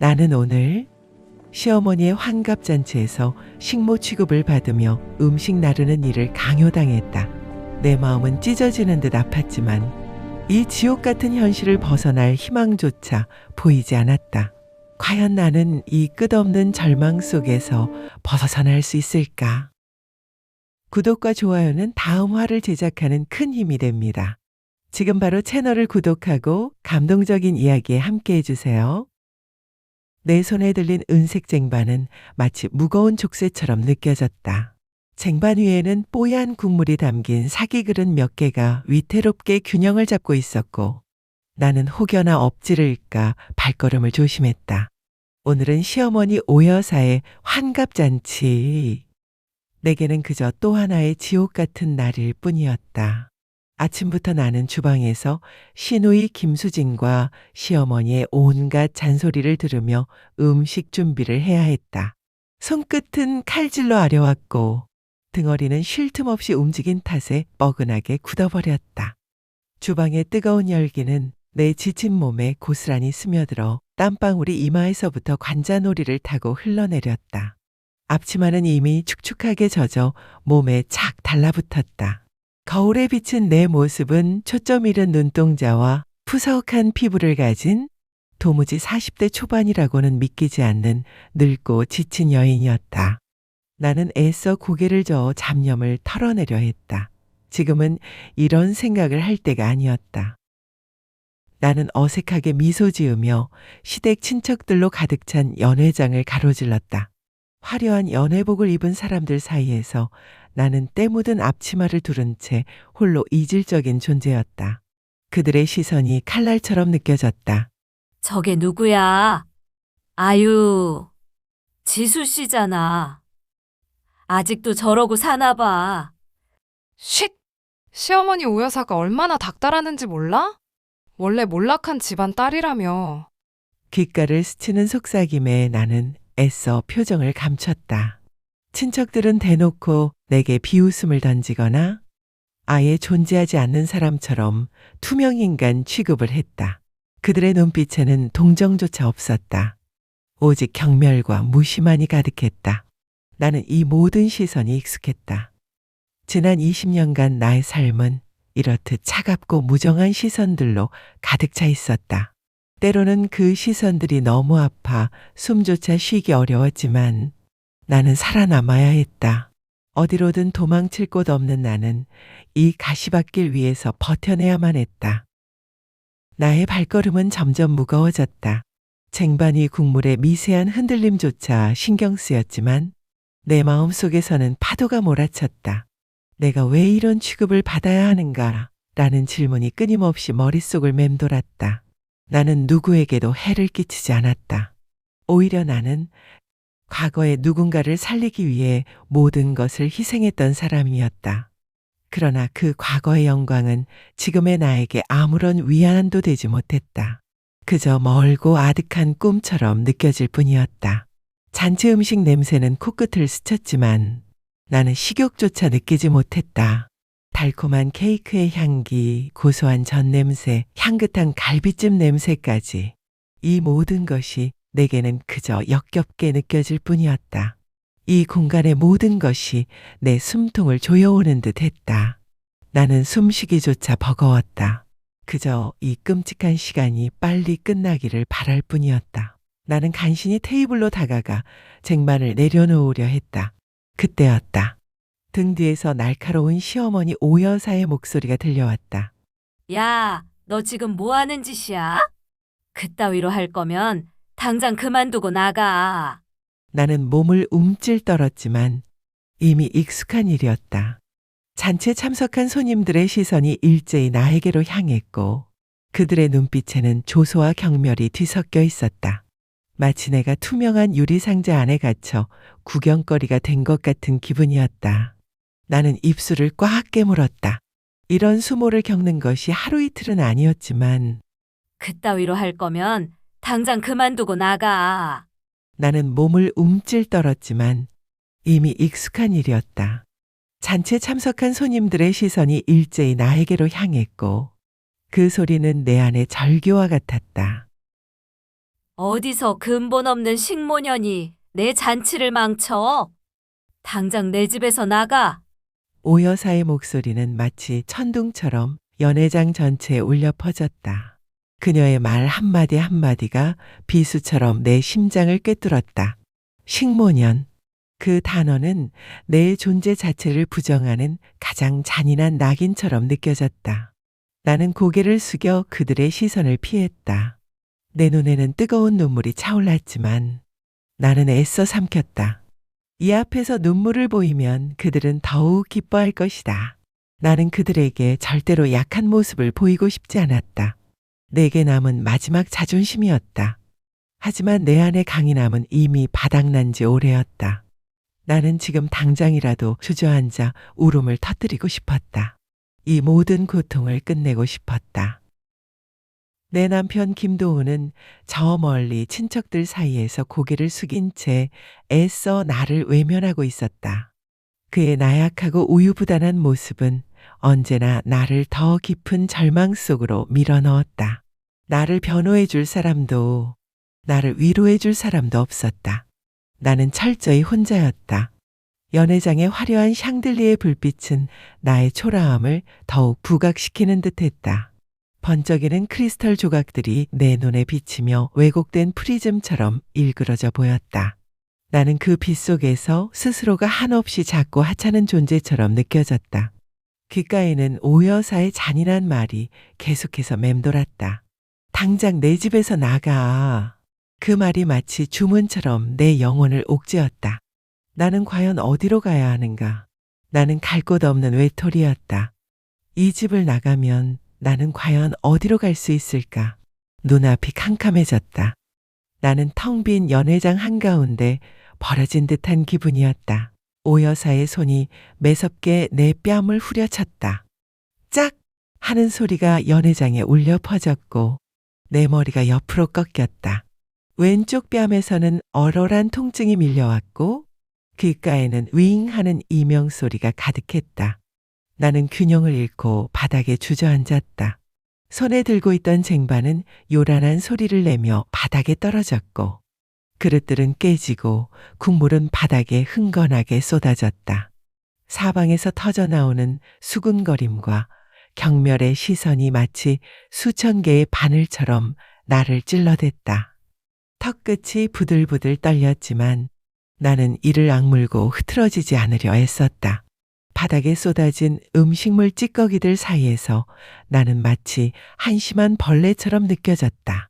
나는 오늘 시어머니의 환갑잔치에서 식모 취급을 받으며 음식 나르는 일을 강요당했다. 내 마음은 찢어지는 듯 아팠지만 이 지옥 같은 현실을 벗어날 희망조차 보이지 않았다. 과연 나는 이 끝없는 절망 속에서 벗어날 수 있을까? 구독과 좋아요는 다음 화를 제작하는 큰 힘이 됩니다. 지금 바로 채널을 구독하고 감동적인 이야기에 함께 해주세요. 내 손에 들린 은색 쟁반은 마치 무거운 족쇄처럼 느껴졌다. 쟁반 위에는 뽀얀 국물이 담긴 사기 그릇 몇 개가 위태롭게 균형을 잡고 있었고 나는 혹여나 엎지를까 발걸음을 조심했다. 오늘은 시어머니 오여사의 환갑잔치. 내게는 그저 또 하나의 지옥 같은 날일 뿐이었다. 아침부터 나는 주방에서 시누이 김수진과 시어머니의 온갖 잔소리를 들으며 음식 준비를 해야 했다. 손끝은 칼질로 아려왔고 등어리는 쉴 틈 없이 움직인 탓에 뻐근하게 굳어버렸다. 주방의 뜨거운 열기는 내 지친 몸에 고스란히 스며들어 땀방울이 이마에서부터 관자놀이를 타고 흘러내렸다. 앞치마는 이미 축축하게 젖어 몸에 착 달라붙었다. 거울에 비친 내 모습은 초점 잃은 눈동자와 푸석한 피부를 가진 도무지 40대 초반이라고는 믿기지 않는 늙고 지친 여인이었다. 나는 애써 고개를 저어 잡념을 털어내려 했다. 지금은 이런 생각을 할 때가 아니었다. 나는 어색하게 미소 지으며 시댁 친척들로 가득 찬 연회장을 가로질렀다. 화려한 연회복을 입은 사람들 사이에서 나는 때 묻은 앞치마를 두른 채 홀로 이질적인 존재였다. 그들의 시선이 칼날처럼 느껴졌다. 저게 누구야? 아유, 지수 씨잖아. 아직도 저러고 사나 봐. 쉿! 시어머니 오여사가 얼마나 닥달하는지 몰라? 원래 몰락한 집안 딸이라며. 귓가를 스치는 속삭임에 나는 애써 표정을 감췄다. 친척들은 대놓고 내게 비웃음을 던지거나 아예 존재하지 않는 사람처럼 투명인간 취급을 했다. 그들의 눈빛에는 동정조차 없었다. 오직 경멸과 무심만이 가득했다. 나는 이 모든 시선이 익숙했다. 지난 20년간 나의 삶은 이렇듯 차갑고 무정한 시선들로 가득 차 있었다. 때로는 그 시선들이 너무 아파 숨조차 쉬기 어려웠지만 나는 살아남아야 했다. 어디로든 도망칠 곳 없는 나는 이 가시밭길 위에서 버텨내야만 했다. 나의 발걸음은 점점 무거워졌다. 쟁반 위 국물의 미세한 흔들림조차 신경 쓰였지만 내 마음속에서는 파도가 몰아쳤다. 내가 왜 이런 취급을 받아야 하는가? 라는 질문이 끊임없이 머릿속을 맴돌았다. 나는 누구에게도 해를 끼치지 않았다. 오히려 나는 과거에 누군가를 살리기 위해 모든 것을 희생했던 사람이었다. 그러나 그 과거의 영광은 지금의 나에게 아무런 위안도 되지 못했다. 그저 멀고 아득한 꿈처럼 느껴질 뿐이었다. 잔치 음식 냄새는 코끝을 스쳤지만 나는 식욕조차 느끼지 못했다. 달콤한 케이크의 향기, 고소한 전 냄새, 향긋한 갈비찜 냄새까지 이 모든 것이 내게는 그저 역겹게 느껴질 뿐이었다. 이 공간의 모든 것이 내 숨통을 조여오는 듯 했다. 나는 숨쉬기조차 버거웠다. 그저 이 끔찍한 시간이 빨리 끝나기를 바랄 뿐이었다. 나는 간신히 테이블로 다가가 쟁반을 내려놓으려 했다. 그때였다. 등 뒤에서 날카로운 시어머니 오여사의 목소리가 들려왔다. 야, 너 지금 뭐 하는 짓이야? 그따위로 할 거면 당장 그만두고 나가. 나는 몸을 움찔 떨었지만 이미 익숙한 일이었다. 잔치에 참석한 손님들의 시선이 일제히 나에게로 향했고 그들의 눈빛에는 조소와 경멸이 뒤섞여 있었다. 마치 내가 투명한 유리상자 안에 갇혀 구경거리가 된 것 같은 기분이었다. 나는 입술을 꽉 깨물었다. 이런 수모를 겪는 것이 하루 이틀은 아니었지만 그따위로 할 거면 당장 그만두고 나가. 나는 몸을 움찔 떨었지만 이미 익숙한 일이었다. 잔치에 참석한 손님들의 시선이 일제히 나에게로 향했고 그 소리는 내 안의 절규와 같았다. 어디서 근본 없는 식모년이 내 잔치를 망쳐? 당장 내 집에서 나가. 오 여사의 목소리는 마치 천둥처럼 연회장 전체에 울려 퍼졌다. 그녀의 말 한마디 한마디가 비수처럼 내 심장을 꿰뚫었다. 식모년. 그 단어는 내 존재 자체를 부정하는 가장 잔인한 낙인처럼 느껴졌다. 나는 고개를 숙여 그들의 시선을 피했다. 내 눈에는 뜨거운 눈물이 차올랐지만 나는 애써 삼켰다. 이 앞에서 눈물을 보이면 그들은 더욱 기뻐할 것이다. 나는 그들에게 절대로 약한 모습을 보이고 싶지 않았다. 내게 남은 마지막 자존심이었다. 하지만 내 안의 강인함은 이미 바닥난 지 오래였다. 나는 지금 당장이라도 주저앉아 울음을 터뜨리고 싶었다. 이 모든 고통을 끝내고 싶었다. 내 남편 김도훈은 저 멀리 친척들 사이에서 고개를 숙인 채 애써 나를 외면하고 있었다. 그의 나약하고 우유부단한 모습은 언제나 나를 더 깊은 절망 속으로 밀어넣었다. 나를 변호해 줄 사람도 나를 위로해 줄 사람도 없었다. 나는 철저히 혼자였다. 연회장의 화려한 샹들리의 불빛은 나의 초라함을 더욱 부각시키는 듯했다. 번쩍이는 크리스털 조각들이 내 눈에 비치며 왜곡된 프리즘처럼 일그러져 보였다. 나는 그 빛 속에서 스스로가 한없이 작고 하찮은 존재처럼 느껴졌다. 귓가에는 오 여사의 잔인한 말이 계속해서 맴돌았다. 당장 내 집에서 나가. 그 말이 마치 주문처럼 내 영혼을 옥죄었다. 나는 과연 어디로 가야 하는가? 나는 갈 곳 없는 외톨이였다. 이 집을 나가면 나는 과연 어디로 갈 수 있을까? 눈앞이 캄캄해졌다. 나는 텅 빈 연회장 한가운데 버려진 듯한 기분이었다. 오 여사의 손이 매섭게 내 뺨을 후려쳤다. 짝! 하는 소리가 연회장에 울려 퍼졌고 내 머리가 옆으로 꺾였다. 왼쪽 뺨에서는 얼얼한 통증이 밀려왔고 귓가에는 윙 하는 이명 소리가 가득했다. 나는 균형을 잃고 바닥에 주저앉았다. 손에 들고 있던 쟁반은 요란한 소리를 내며 바닥에 떨어졌고 그릇들은 깨지고 국물은 바닥에 흥건하게 쏟아졌다. 사방에서 터져나오는 수군거림과 경멸의 시선이 마치 수천 개의 바늘처럼 나를 찔러댔다. 턱끝이 부들부들 떨렸지만 나는 이를 악물고 흐트러지지 않으려 애썼다. 바닥에 쏟아진 음식물 찌꺼기들 사이에서 나는 마치 한심한 벌레처럼 느껴졌다.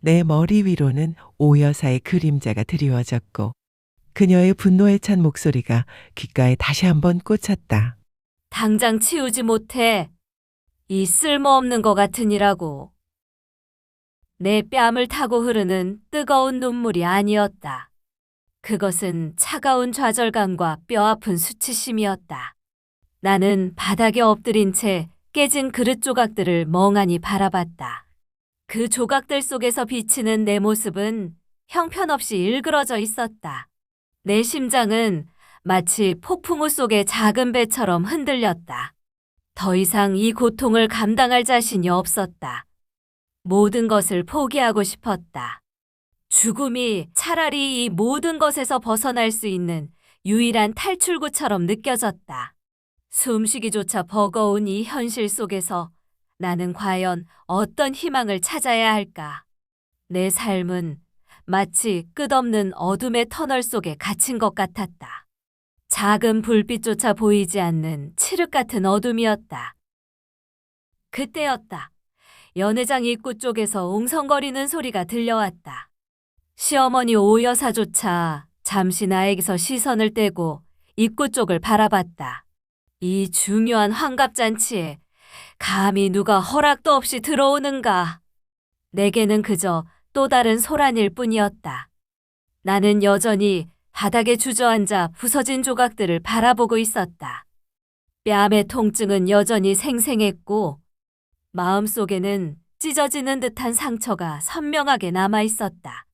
내 머리 위로는 오 여사의 그림자가 드리워졌고 그녀의 분노에 찬 목소리가 귓가에 다시 한번 꽂혔다. 당장 치우지 못해. 이 쓸모없는 것 같으니라고. 내 뺨을 타고 흐르는 뜨거운 눈물이 아니었다. 그것은 차가운 좌절감과 뼈아픈 수치심이었다. 나는 바닥에 엎드린 채 깨진 그릇 조각들을 멍하니 바라봤다. 그 조각들 속에서 비치는 내 모습은 형편없이 일그러져 있었다. 내 심장은 마치 폭풍우 속의 작은 배처럼 흔들렸다. 더 이상 이 고통을 감당할 자신이 없었다. 모든 것을 포기하고 싶었다. 죽음이 차라리 이 모든 것에서 벗어날 수 있는 유일한 탈출구처럼 느껴졌다. 숨쉬기조차 버거운 이 현실 속에서 나는 과연 어떤 희망을 찾아야 할까? 내 삶은 마치 끝없는 어둠의 터널 속에 갇힌 것 같았다. 작은 불빛조차 보이지 않는 칠흑 같은 어둠이었다. 그때였다. 연회장 입구 쪽에서 웅성거리는 소리가 들려왔다. 시어머니 오 여사조차 잠시 나에게서 시선을 떼고 입구 쪽을 바라봤다. 이 중요한 환갑잔치에 감히 누가 허락도 없이 들어오는가. 내게는 그저 또 다른 소란일 뿐이었다. 나는 여전히 바닥에 주저앉아 부서진 조각들을 바라보고 있었다. 뺨의 통증은 여전히 생생했고 마음속에는 찢어지는 듯한 상처가 선명하게 남아 있었다.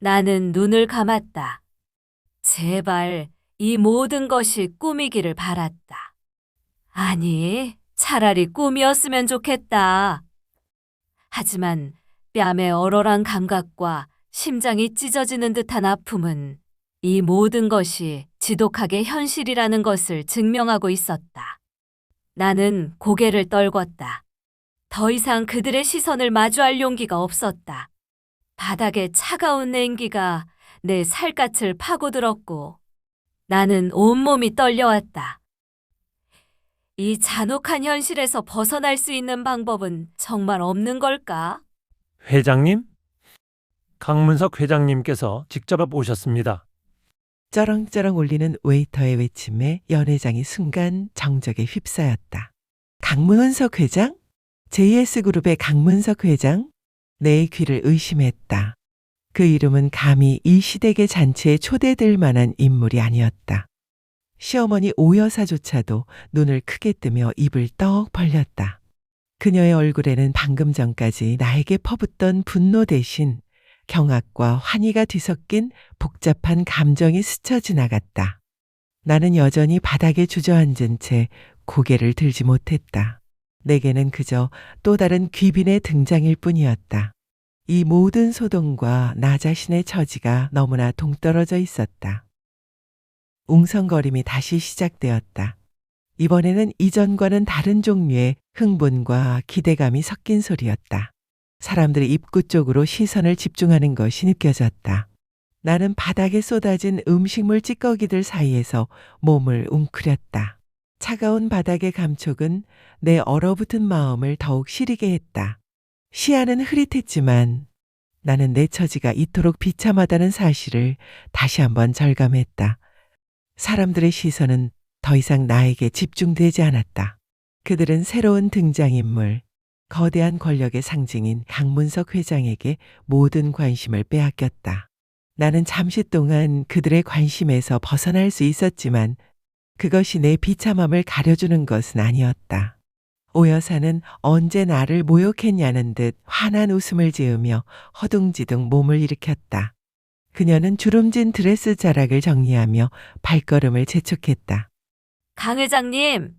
나는 눈을 감았다. 제발 이 모든 것이 꿈이기를 바랐다. 아니, 차라리 꿈이었으면 좋겠다. 하지만 뺨의 얼얼한 감각과 심장이 찢어지는 듯한 아픔은 이 모든 것이 지독하게 현실이라는 것을 증명하고 있었다. 나는 고개를 떨궜다. 더 이상 그들의 시선을 마주할 용기가 없었다. 바닥에 차가운 냉기가 내 살갗을 파고들었고 나는 온몸이 떨려왔다. 이 잔혹한 현실에서 벗어날 수 있는 방법은 정말 없는 걸까? 회장님? 강문석 회장님께서 직접 오셨습니다. 쩌렁쩌렁 울리는 웨이터의 외침에 연회장이 순간 정적에 휩싸였다. 강문석 회장? JS그룹의 강문석 회장? 내 귀를 의심했다. 그 이름은 감히 이 시댁의 잔치에 초대될 만한 인물이 아니었다. 시어머니 오 여사조차도 눈을 크게 뜨며 입을 떡 벌렸다. 그녀의 얼굴에는 방금 전까지 나에게 퍼붓던 분노 대신 경악과 환희가 뒤섞인 복잡한 감정이 스쳐 지나갔다. 나는 여전히 바닥에 주저앉은 채 고개를 들지 못했다. 내게는 그저 또 다른 귀빈의 등장일 뿐이었다. 이 모든 소동과 나 자신의 처지가 너무나 동떨어져 있었다. 웅성거림이 다시 시작되었다. 이번에는 이전과는 다른 종류의 흥분과 기대감이 섞인 소리였다. 사람들이 입구 쪽으로 시선을 집중하는 것이 느껴졌다. 나는 바닥에 쏟아진 음식물 찌꺼기들 사이에서 몸을 웅크렸다. 차가운 바닥의 감촉은 내 얼어붙은 마음을 더욱 시리게 했다. 시야는 흐릿했지만 나는 내 처지가 이토록 비참하다는 사실을 다시 한번 절감했다. 사람들의 시선은 더 이상 나에게 집중되지 않았다. 그들은 새로운 등장인물, 거대한 권력의 상징인 강문석 회장에게 모든 관심을 빼앗겼다. 나는 잠시 동안 그들의 관심에서 벗어날 수 있었지만 그것이 내 비참함을 가려주는 것은 아니었다. 오 여사는 언제 나를 모욕했냐는 듯 환한 웃음을 지으며 허둥지둥 몸을 일으켰다. 그녀는 주름진 드레스 자락을 정리하며 발걸음을 재촉했다. 강 회장님,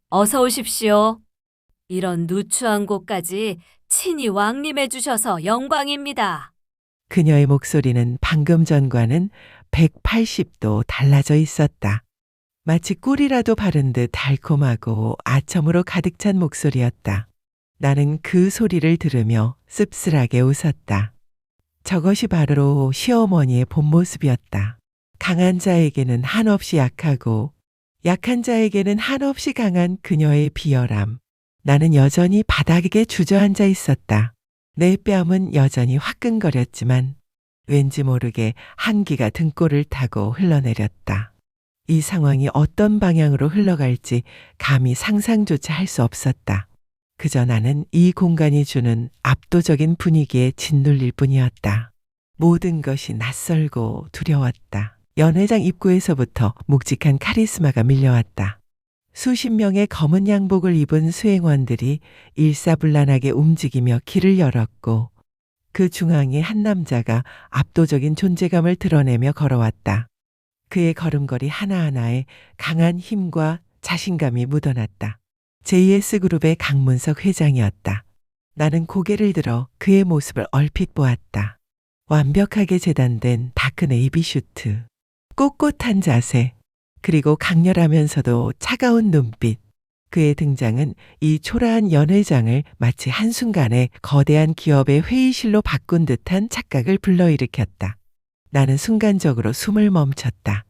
어서 오십시오. 이런 누추한 곳까지 친히 왕림해 주셔서 영광입니다. 그녀의 목소리는 방금 전과는 180도 달라져 있었다. 마치 꿀이라도 바른 듯 달콤하고 아첨으로 가득 찬 목소리였다. 나는 그 소리를 들으며 씁쓸하게 웃었다. 저것이 바로 시어머니의 본 모습이었다. 강한 자에게는 한없이 약하고 약한 자에게는 한없이 강한 그녀의 비열함. 나는 여전히 바닥에 주저앉아 있었다. 내 뺨은 여전히 화끈거렸지만 왠지 모르게 한기가 등골을 타고 흘러내렸다. 이 상황이 어떤 방향으로 흘러갈지 감히 상상조차 할 수 없었다. 그저 나는 이 공간이 주는 압도적인 분위기에 짓눌릴 뿐이었다. 모든 것이 낯설고 두려웠다. 연회장 입구에서부터 묵직한 카리스마가 밀려왔다. 수십 명의 검은 양복을 입은 수행원들이 일사불란하게 움직이며 길을 열었고 그 중앙에 한 남자가 압도적인 존재감을 드러내며 걸어왔다. 그의 걸음걸이 하나하나에 강한 힘과 자신감이 묻어났다. JS그룹의 강문석 회장이었다. 나는 고개를 들어 그의 모습을 얼핏 보았다. 완벽하게 재단된 다크 네이비 슈트, 꼿꼿한 자세, 그리고 강렬하면서도 차가운 눈빛. 그의 등장은 이 초라한 연회장을 마치 한순간에 거대한 기업의 회의실로 바꾼 듯한 착각을 불러일으켰다. 나는 순간적으로 숨을 멈췄다.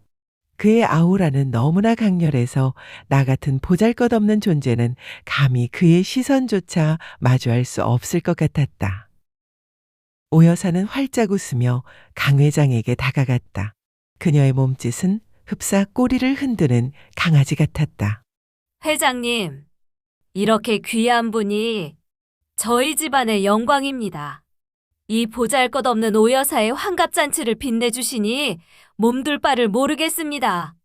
그의 아우라는 너무나 강렬해서 나 같은 보잘것없는 존재는 감히 그의 시선조차 마주할 수 없을 것 같았다. 오 여사는 활짝 웃으며 강 회장에게 다가갔다. 그녀의 몸짓은 흡사 꼬리를 흔드는 강아지 같았다. 회장님, 이렇게 귀한 분이 저희 집안의 영광입니다. 이 보잘것없는 오 여사의 환갑잔치를 빛내주시니 몸둘 바를 모르겠습니다.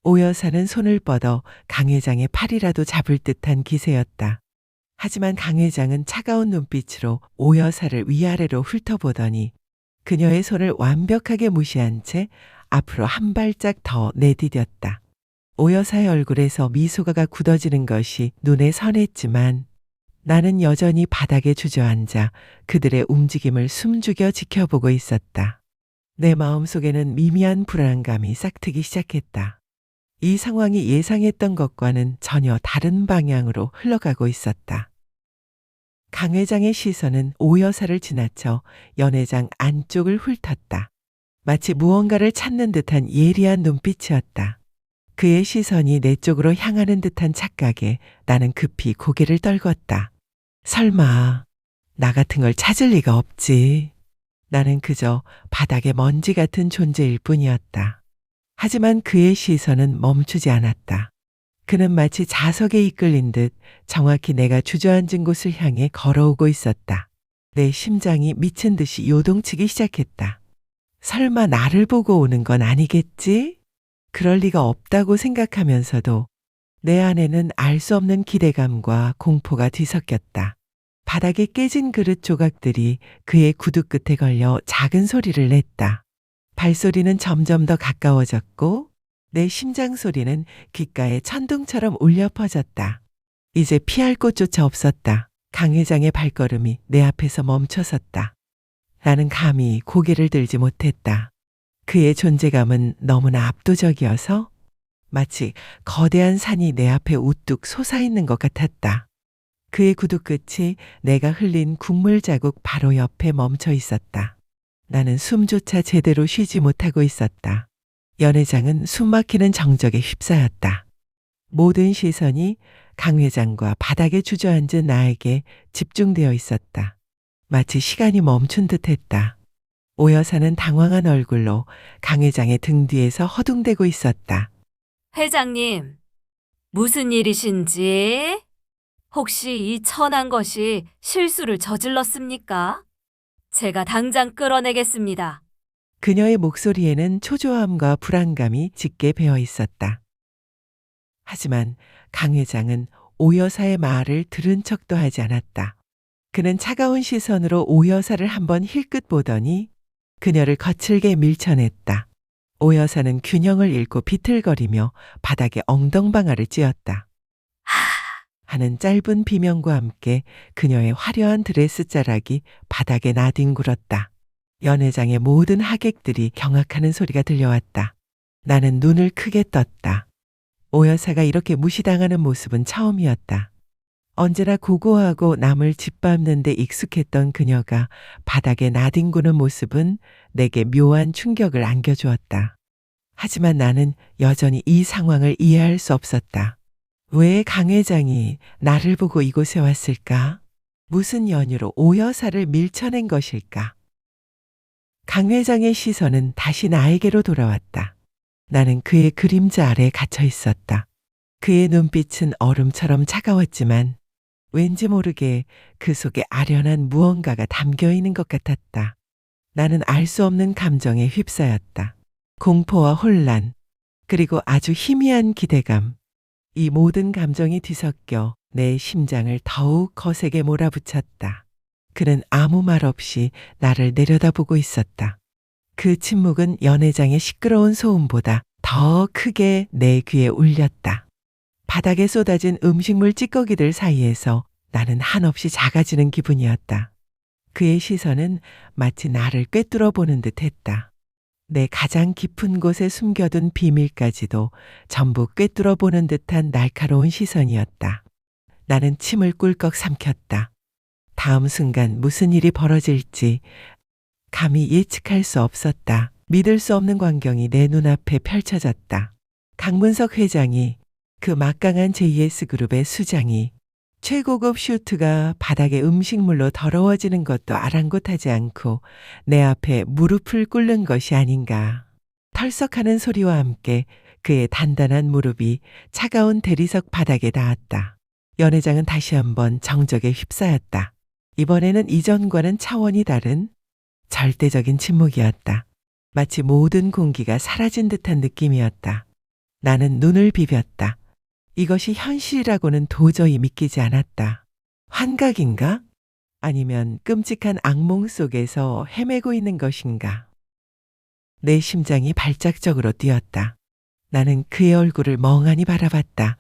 오 여사는 손을 뻗어 강 회장의 팔이라도 잡을 듯한 기세였다. 하지만 강 회장은 차가운 눈빛으로 오 여사를 위아래로 훑어보더니 그녀의 손을 완벽하게 무시한 채 앞으로 한 발짝 더 내디뎠다. 오 여사의 얼굴에서 미소가 굳어지는 것이 눈에 선했지만 나는 여전히 바닥에 주저앉아 그들의 움직임을 숨죽여 지켜보고 있었다. 내 마음속에는 미미한 불안감이 싹트기 시작했다. 이 상황이 예상했던 것과는 전혀 다른 방향으로 흘러가고 있었다. 강 회장의 시선은 오 여사를 지나쳐 연회장 안쪽을 훑었다. 마치 무언가를 찾는 듯한 예리한 눈빛이었다. 그의 시선이 내 쪽으로 향하는 듯한 착각에 나는 급히 고개를 떨궜다. 설마 나 같은 걸 찾을 리가 없지. 나는 그저 바닥의 먼지 같은 존재일 뿐이었다. 하지만 그의 시선은 멈추지 않았다. 그는 마치 자석에 이끌린 듯 정확히 내가 주저앉은 곳을 향해 걸어오고 있었다. 내 심장이 미친 듯이 요동치기 시작했다. 설마 나를 보고 오는 건 아니겠지? 그럴 리가 없다고 생각하면서도 내 안에는 알 수 없는 기대감과 공포가 뒤섞였다. 바닥에 깨진 그릇 조각들이 그의 구두 끝에 걸려 작은 소리를 냈다. 발소리는 점점 더 가까워졌고 내 심장 소리는 귓가에 천둥처럼 울려 퍼졌다. 이제 피할 곳조차 없었다. 강 회장의 발걸음이 내 앞에서 멈춰섰다. 나는 감히 고개를 들지 못했다. 그의 존재감은 너무나 압도적이어서 마치 거대한 산이 내 앞에 우뚝 솟아있는 것 같았다. 그의 구두 끝이 내가 흘린 국물 자국 바로 옆에 멈춰 있었다. 나는 숨조차 제대로 쉬지 못하고 있었다. 연회장은 숨막히는 정적에 휩싸였다. 모든 시선이 강 회장과 바닥에 주저앉은 나에게 집중되어 있었다. 마치 시간이 멈춘 듯했다. 오 여사는 당황한 얼굴로 강 회장의 등 뒤에서 허둥대고 있었다. 회장님, 무슨 일이신지? 혹시 이 천한 것이 실수를 저질렀습니까? 제가 당장 끌어내겠습니다. 그녀의 목소리에는 초조함과 불안감이 짙게 배어 있었다. 하지만 강 회장은 오 여사의 말을 들은 척도 하지 않았다. 그는 차가운 시선으로 오 여사를 한번 힐끗 보더니 그녀를 거칠게 밀쳐냈다. 오 여사는 균형을 잃고 비틀거리며 바닥에 엉덩방아를 찧었다. 하는 짧은 비명과 함께 그녀의 화려한 드레스 자락이 바닥에 나뒹굴었다. 연회장의 모든 하객들이 경악하는 소리가 들려왔다. 나는 눈을 크게 떴다. 오 여사가 이렇게 무시당하는 모습은 처음이었다. 언제나 고고하고 남을 짓밟는 데 익숙했던 그녀가 바닥에 나뒹구는 모습은 내게 묘한 충격을 안겨주었다. 하지만 나는 여전히 이 상황을 이해할 수 없었다. 왜 강 회장이 나를 보고 이곳에 왔을까? 무슨 연유로 오 여사를 밀쳐낸 것일까? 강 회장의 시선은 다시 나에게로 돌아왔다. 나는 그의 그림자 아래 갇혀 있었다. 그의 눈빛은 얼음처럼 차가웠지만 왠지 모르게 그 속에 아련한 무언가가 담겨 있는 것 같았다. 나는 알 수 없는 감정에 휩싸였다. 공포와 혼란, 그리고 아주 희미한 기대감. 이 모든 감정이 뒤섞여 내 심장을 더욱 거세게 몰아붙였다. 그는 아무 말 없이 나를 내려다보고 있었다. 그 침묵은 연회장의 시끄러운 소음보다 더 크게 내 귀에 울렸다. 바닥에 쏟아진 음식물 찌꺼기들 사이에서 나는 한없이 작아지는 기분이었다. 그의 시선은 마치 나를 꿰뚫어 보는 듯 했다. 내 가장 깊은 곳에 숨겨둔 비밀까지도 전부 꿰뚫어 보는 듯한 날카로운 시선이었다. 나는 침을 꿀꺽 삼켰다. 다음 순간 무슨 일이 벌어질지 감히 예측할 수 없었다. 믿을 수 없는 광경이 내 눈앞에 펼쳐졌다. 강문석 회장이, 그 막강한 JS그룹의 수장이 최고급 슈트가 바닥에 음식물로 더러워지는 것도 아랑곳하지 않고 내 앞에 무릎을 꿇는 것이 아닌가. 털썩하는 소리와 함께 그의 단단한 무릎이 차가운 대리석 바닥에 닿았다. 연회장은 다시 한번 정적에 휩싸였다. 이번에는 이전과는 차원이 다른 절대적인 침묵이었다. 마치 모든 공기가 사라진 듯한 느낌이었다. 나는 눈을 비볐다. 이것이 현실이라고는 도저히 믿기지 않았다. 환각인가? 아니면 끔찍한 악몽 속에서 헤매고 있는 것인가? 내 심장이 발작적으로 뛰었다. 나는 그의 얼굴을 멍하니 바라봤다.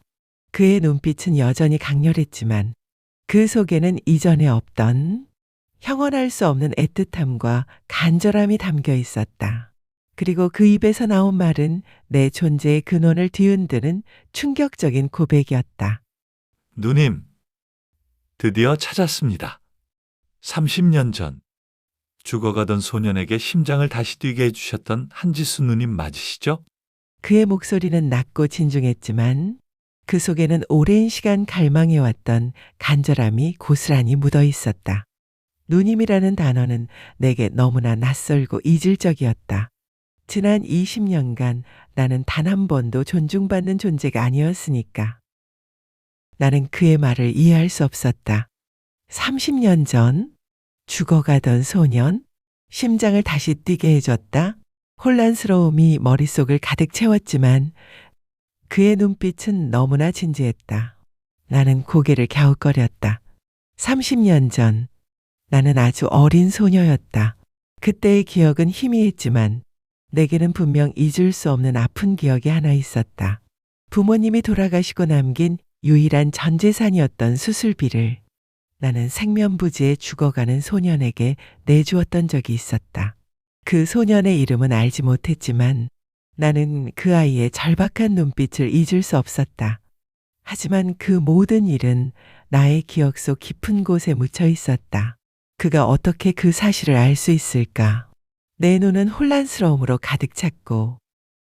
그의 눈빛은 여전히 강렬했지만 그 속에는 이전에 없던 형언할 수 없는 애틋함과 간절함이 담겨 있었다. 그리고 그 입에서 나온 말은 내 존재의 근원을 뒤흔드는 충격적인 고백이었다. 누님, 드디어 찾았습니다. 30년 전 죽어가던 소년에게 심장을 다시 뛰게 해주셨던 한지수 누님 맞으시죠? 그의 목소리는 낮고 진중했지만 그 속에는 오랜 시간 갈망해왔던 간절함이 고스란히 묻어 있었다. 누님이라는 단어는 내게 너무나 낯설고 이질적이었다. 지난 20년간 나는 단 한 번도 존중받는 존재가 아니었으니까. 나는 그의 말을 이해할 수 없었다. 30년 전 죽어가던 소년, 심장을 다시 뛰게 해줬다. 혼란스러움이 머릿속을 가득 채웠지만 그의 눈빛은 너무나 진지했다. 나는 고개를 갸웃거렸다. 30년 전 나는 아주 어린 소녀였다. 그때의 기억은 희미했지만 내게는 분명 잊을 수 없는 아픈 기억이 하나 있었다. 부모님이 돌아가시고 남긴 유일한 전 재산이었던 수술비를 나는 생면부지에 죽어가는 소년에게 내주었던 적이 있었다. 그 소년의 이름은 알지 못했지만 나는 그 아이의 절박한 눈빛을 잊을 수 없었다. 하지만 그 모든 일은 나의 기억 속 깊은 곳에 묻혀 있었다. 그가 어떻게 그 사실을 알 수 있을까? 내 눈은 혼란스러움으로 가득 찼고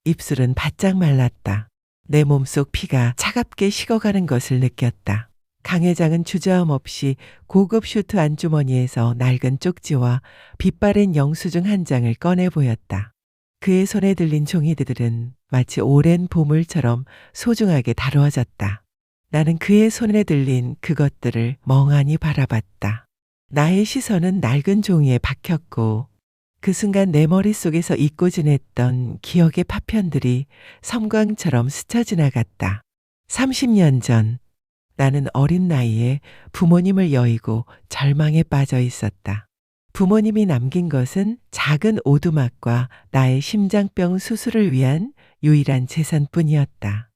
입술은 바짝 말랐다. 내 몸속 피가 차갑게 식어가는 것을 느꼈다. 강 회장은 주저함 없이 고급 슈트 안주머니에서 낡은 쪽지와 빛바랜 영수증 한 장을 꺼내 보였다. 그의 손에 들린 종이들은 마치 오랜 보물처럼 소중하게 다루어졌다. 나는 그의 손에 들린 그것들을 멍하니 바라봤다. 나의 시선은 낡은 종이에 박혔고 그 순간 내 머릿속에서 잊고 지냈던 기억의 파편들이 섬광처럼 스쳐 지나갔다. 30년 전 나는 어린 나이에 부모님을 여의고 절망에 빠져 있었다. 부모님이 남긴 것은 작은 오두막과 나의 심장병 수술을 위한 유일한 재산뿐이었다.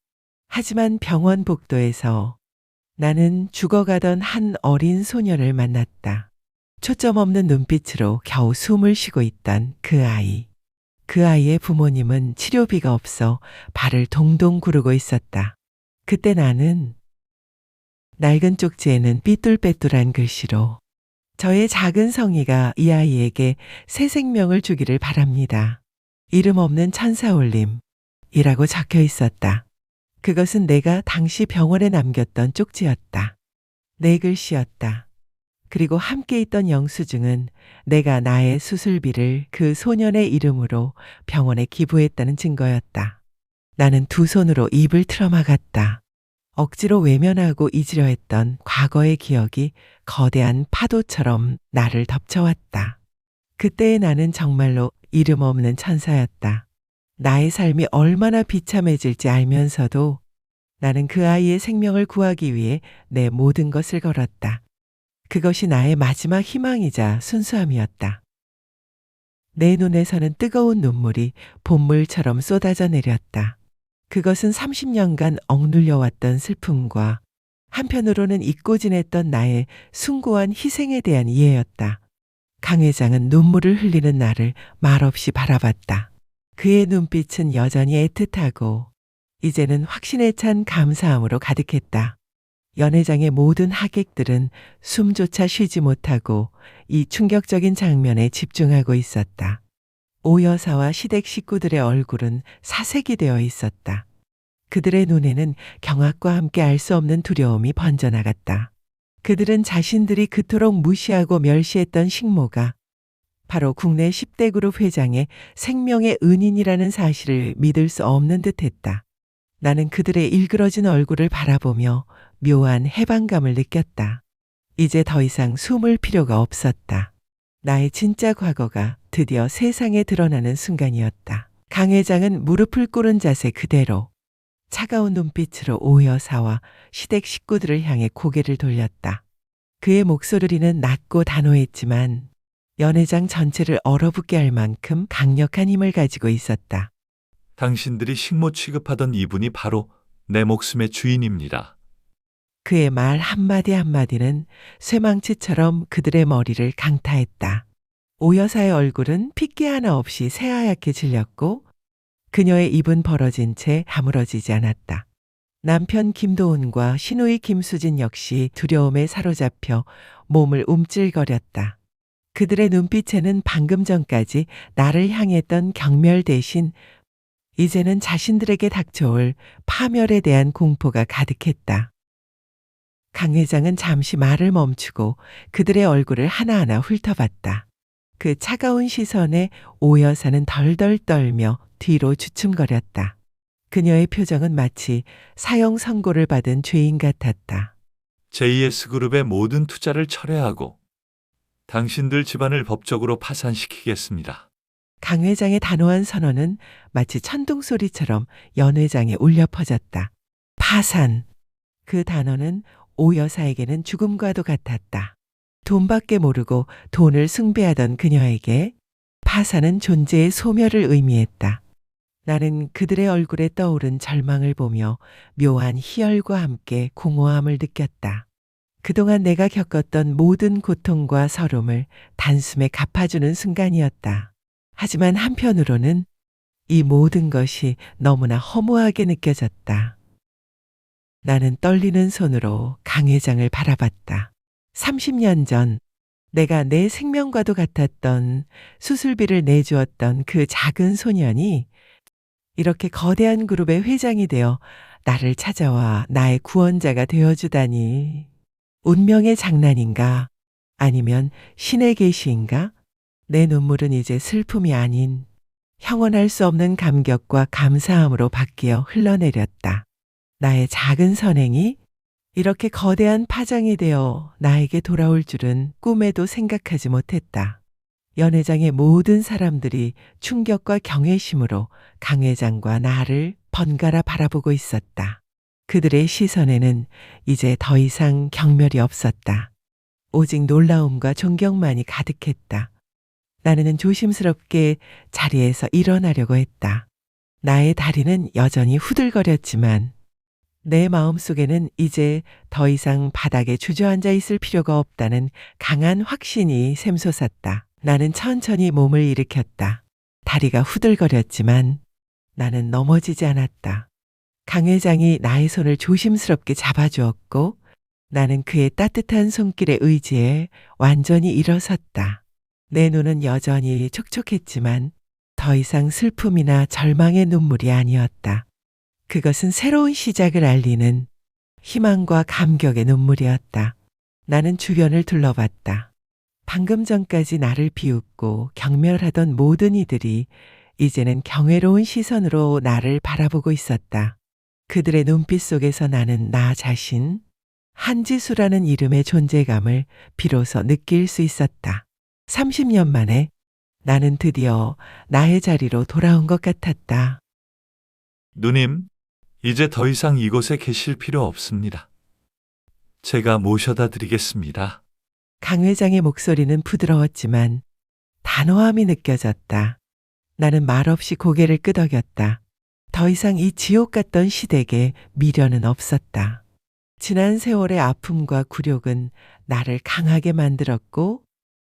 하지만 병원 복도에서 나는 죽어가던 한 어린 소녀를 만났다. 초점 없는 눈빛으로 겨우 숨을 쉬고 있던 그 아이. 그 아이의 부모님은 치료비가 없어 발을 동동 구르고 있었다. 그때 나는 낡은 쪽지에는 삐뚤빼뚤한 글씨로 저의 작은 성의가 이 아이에게 새 생명을 주기를 바랍니다. 이름 없는 천사올림이라고 적혀 있었다. 그것은 내가 당시 병원에 남겼던 쪽지였다. 내 글씨였다. 그리고 함께 있던 영수증은 내가 나의 수술비를 그 소년의 이름으로 병원에 기부했다는 증거였다. 나는 두 손으로 입을 틀어막았다. 억지로 외면하고 잊으려 했던 과거의 기억이 거대한 파도처럼 나를 덮쳐왔다. 그때의 나는 정말로 이름 없는 천사였다. 나의 삶이 얼마나 비참해질지 알면서도 나는 그 아이의 생명을 구하기 위해 내 모든 것을 걸었다. 그것이 나의 마지막 희망이자 순수함이었다. 내 눈에서는 뜨거운 눈물이 봇물처럼 쏟아져 내렸다. 그것은 30년간 억눌려왔던 슬픔과 한편으로는 잊고 지냈던 나의 숭고한 희생에 대한 이해였다. 강 회장은 눈물을 흘리는 나를 말없이 바라봤다. 그의 눈빛은 여전히 애틋하고 이제는 확신에 찬 감사함으로 가득했다. 연회장의 모든 하객들은 숨조차 쉬지 못하고 이 충격적인 장면에 집중하고 있었다. 오 여사와 시댁 식구들의 얼굴은 사색이 되어 있었다. 그들의 눈에는 경악과 함께 알 수 없는 두려움이 번져나갔다. 그들은 자신들이 그토록 무시하고 멸시했던 식모가 바로 국내 10대 그룹 회장의 생명의 은인이라는 사실을 믿을 수 없는 듯했다. 나는 그들의 일그러진 얼굴을 바라보며 묘한 해방감을 느꼈다. 이제 더 이상 숨을 필요가 없었다. 나의 진짜 과거가 드디어 세상에 드러나는 순간이었다. 강 회장은 무릎을 꿇은 자세 그대로 차가운 눈빛으로 오 여사와 시댁 식구들을 향해 고개를 돌렸다. 그의 목소리는 낮고 단호했지만 연회장 전체를 얼어붙게 할 만큼 강력한 힘을 가지고 있었다. 당신들이 식모 취급하던 이분이 바로 내 목숨의 주인입니다. 그의 말 한마디 한마디는 쇠망치처럼 그들의 머리를 강타했다. 오 여사의 얼굴은 핏기 하나 없이 새하얗게 질렸고 그녀의 입은 벌어진 채 다물어지지 않았다. 남편 김도훈과 시누이 김수진 역시 두려움에 사로잡혀 몸을 움찔거렸다. 그들의 눈빛에는 방금 전까지 나를 향했던 경멸 대신 이제는 자신들에게 닥쳐올 파멸에 대한 공포가 가득했다. 강 회장은 잠시 말을 멈추고 그들의 얼굴을 하나하나 훑어봤다. 그 차가운 시선에 오 여사는 덜덜 떨며 뒤로 주춤거렸다. 그녀의 표정은 마치 사형 선고를 받은 죄인 같았다. JS그룹의 모든 투자를 철회하고 당신들 집안을 법적으로 파산시키겠습니다. 강 회장의 단호한 선언은 마치 천둥 소리처럼 연 회장에 울려 퍼졌다. 파산. 그 단어는 오 여사에게는 죽음과도 같았다. 돈밖에 모르고 돈을 숭배하던 그녀에게 파산은 존재의 소멸을 의미했다. 나는 그들의 얼굴에 떠오른 절망을 보며 묘한 희열과 함께 공허함을 느꼈다. 그동안 내가 겪었던 모든 고통과 서름을 단숨에 갚아주는 순간이었다. 하지만 한편으로는 이 모든 것이 너무나 허무하게 느껴졌다. 나는 떨리는 손으로 강 회장을 바라봤다. 30년 전 내가 내 생명과도 같았던 수술비를 내주었던 그 작은 소년이 이렇게 거대한 그룹의 회장이 되어 나를 찾아와 나의 구원자가 되어주다니. 운명의 장난인가? 아니면 신의 계시인가? 내 눈물은 이제 슬픔이 아닌 형언할 수 없는 감격과 감사함으로 바뀌어 흘러내렸다. 나의 작은 선행이 이렇게 거대한 파장이 되어 나에게 돌아올 줄은 꿈에도 생각하지 못했다. 연 회장의 모든 사람들이 충격과 경외심으로 강 회장과 나를 번갈아 바라보고 있었다. 그들의 시선에는 이제 더 이상 경멸이 없었다. 오직 놀라움과 존경만이 가득했다. 나는 조심스럽게 자리에서 일어나려고 했다. 나의 다리는 여전히 후들거렸지만 내 마음속에는 이제 더 이상 바닥에 주저앉아 있을 필요가 없다는 강한 확신이 샘솟았다. 나는 천천히 몸을 일으켰다. 다리가 후들거렸지만 나는 넘어지지 않았다. 강 회장이 나의 손을 조심스럽게 잡아주었고 나는 그의 따뜻한 손길에 의지해 완전히 일어섰다. 내 눈은 여전히 촉촉했지만 더 이상 슬픔이나 절망의 눈물이 아니었다. 그것은 새로운 시작을 알리는 희망과 감격의 눈물이었다. 나는 주변을 둘러봤다. 방금 전까지 나를 비웃고 경멸하던 모든 이들이 이제는 경외로운 시선으로 나를 바라보고 있었다. 그들의 눈빛 속에서 나는 나 자신, 한지수라는 이름의 존재감을 비로소 느낄 수 있었다. 30년 만에 나는 드디어 나의 자리로 돌아온 것 같았다. 누님, 이제 더 이상 이곳에 계실 필요 없습니다. 제가 모셔다 드리겠습니다. 강 회장의 목소리는 부드러웠지만 단호함이 느껴졌다. 나는 말없이 고개를 끄덕였다. 더 이상 이 지옥 같던 시댁에 미련은 없었다. 지난 세월의 아픔과 굴욕은 나를 강하게 만들었고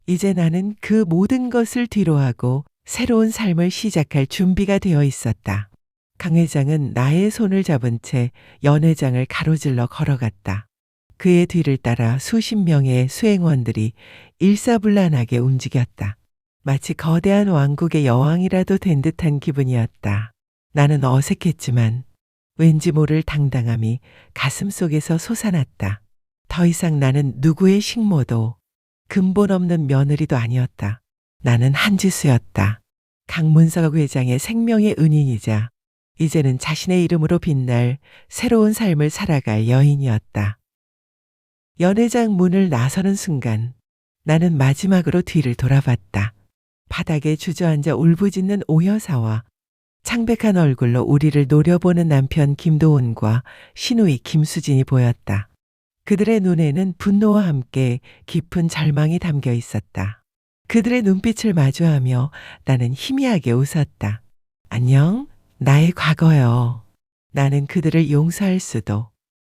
이제 나는 그 모든 것을 뒤로하고 새로운 삶을 시작할 준비가 되어 있었다. 강 회장은 나의 손을 잡은 채 연 회장을 가로질러 걸어갔다. 그의 뒤를 따라 수십 명의 수행원들이 일사불란하게 움직였다. 마치 거대한 왕국의 여왕이라도 된 듯한 기분이었다. 나는 어색했지만 왠지 모를 당당함이 가슴 속에서 솟아났다. 더 이상 나는 누구의 식모도 근본 없는 며느리도 아니었다. 나는 한지수였다. 강문석 회장의 생명의 은인이자 이제는 자신의 이름으로 빛날 새로운 삶을 살아갈 여인이었다. 연 회장 문을 나서는 순간 나는 마지막으로 뒤를 돌아봤다. 바닥에 주저앉아 울부짖는 오 여사와 창백한 얼굴로 우리를 노려보는 남편 김도훈과 시누이 김수진이 보였다. 그들의 눈에는 분노와 함께 깊은 절망이 담겨 있었다. 그들의 눈빛을 마주하며 나는 희미하게 웃었다. 안녕, 나의 과거요. 나는 그들을 용서할 수도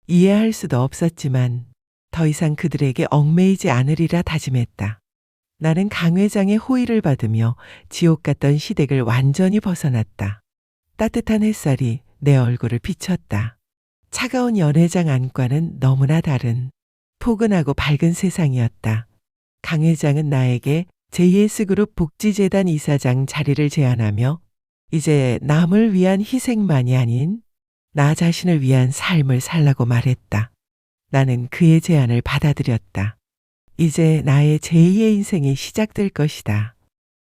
이해할 수도 없었지만 더 이상 그들에게 얽매이지 않으리라 다짐했다. 나는 강 회장의 호의를 받으며 지옥 같던 시댁을 완전히 벗어났다. 따뜻한 햇살이 내 얼굴을 비췄다. 차가운 연회장 안과는 너무나 다른 포근하고 밝은 세상이었다. 강 회장은 나에게 JS그룹 복지재단 이사장 자리를 제안하며 이제 남을 위한 희생만이 아닌 나 자신을 위한 삶을 살라고 말했다. 나는 그의 제안을 받아들였다. 이제 나의 제2의 인생이 시작될 것이다.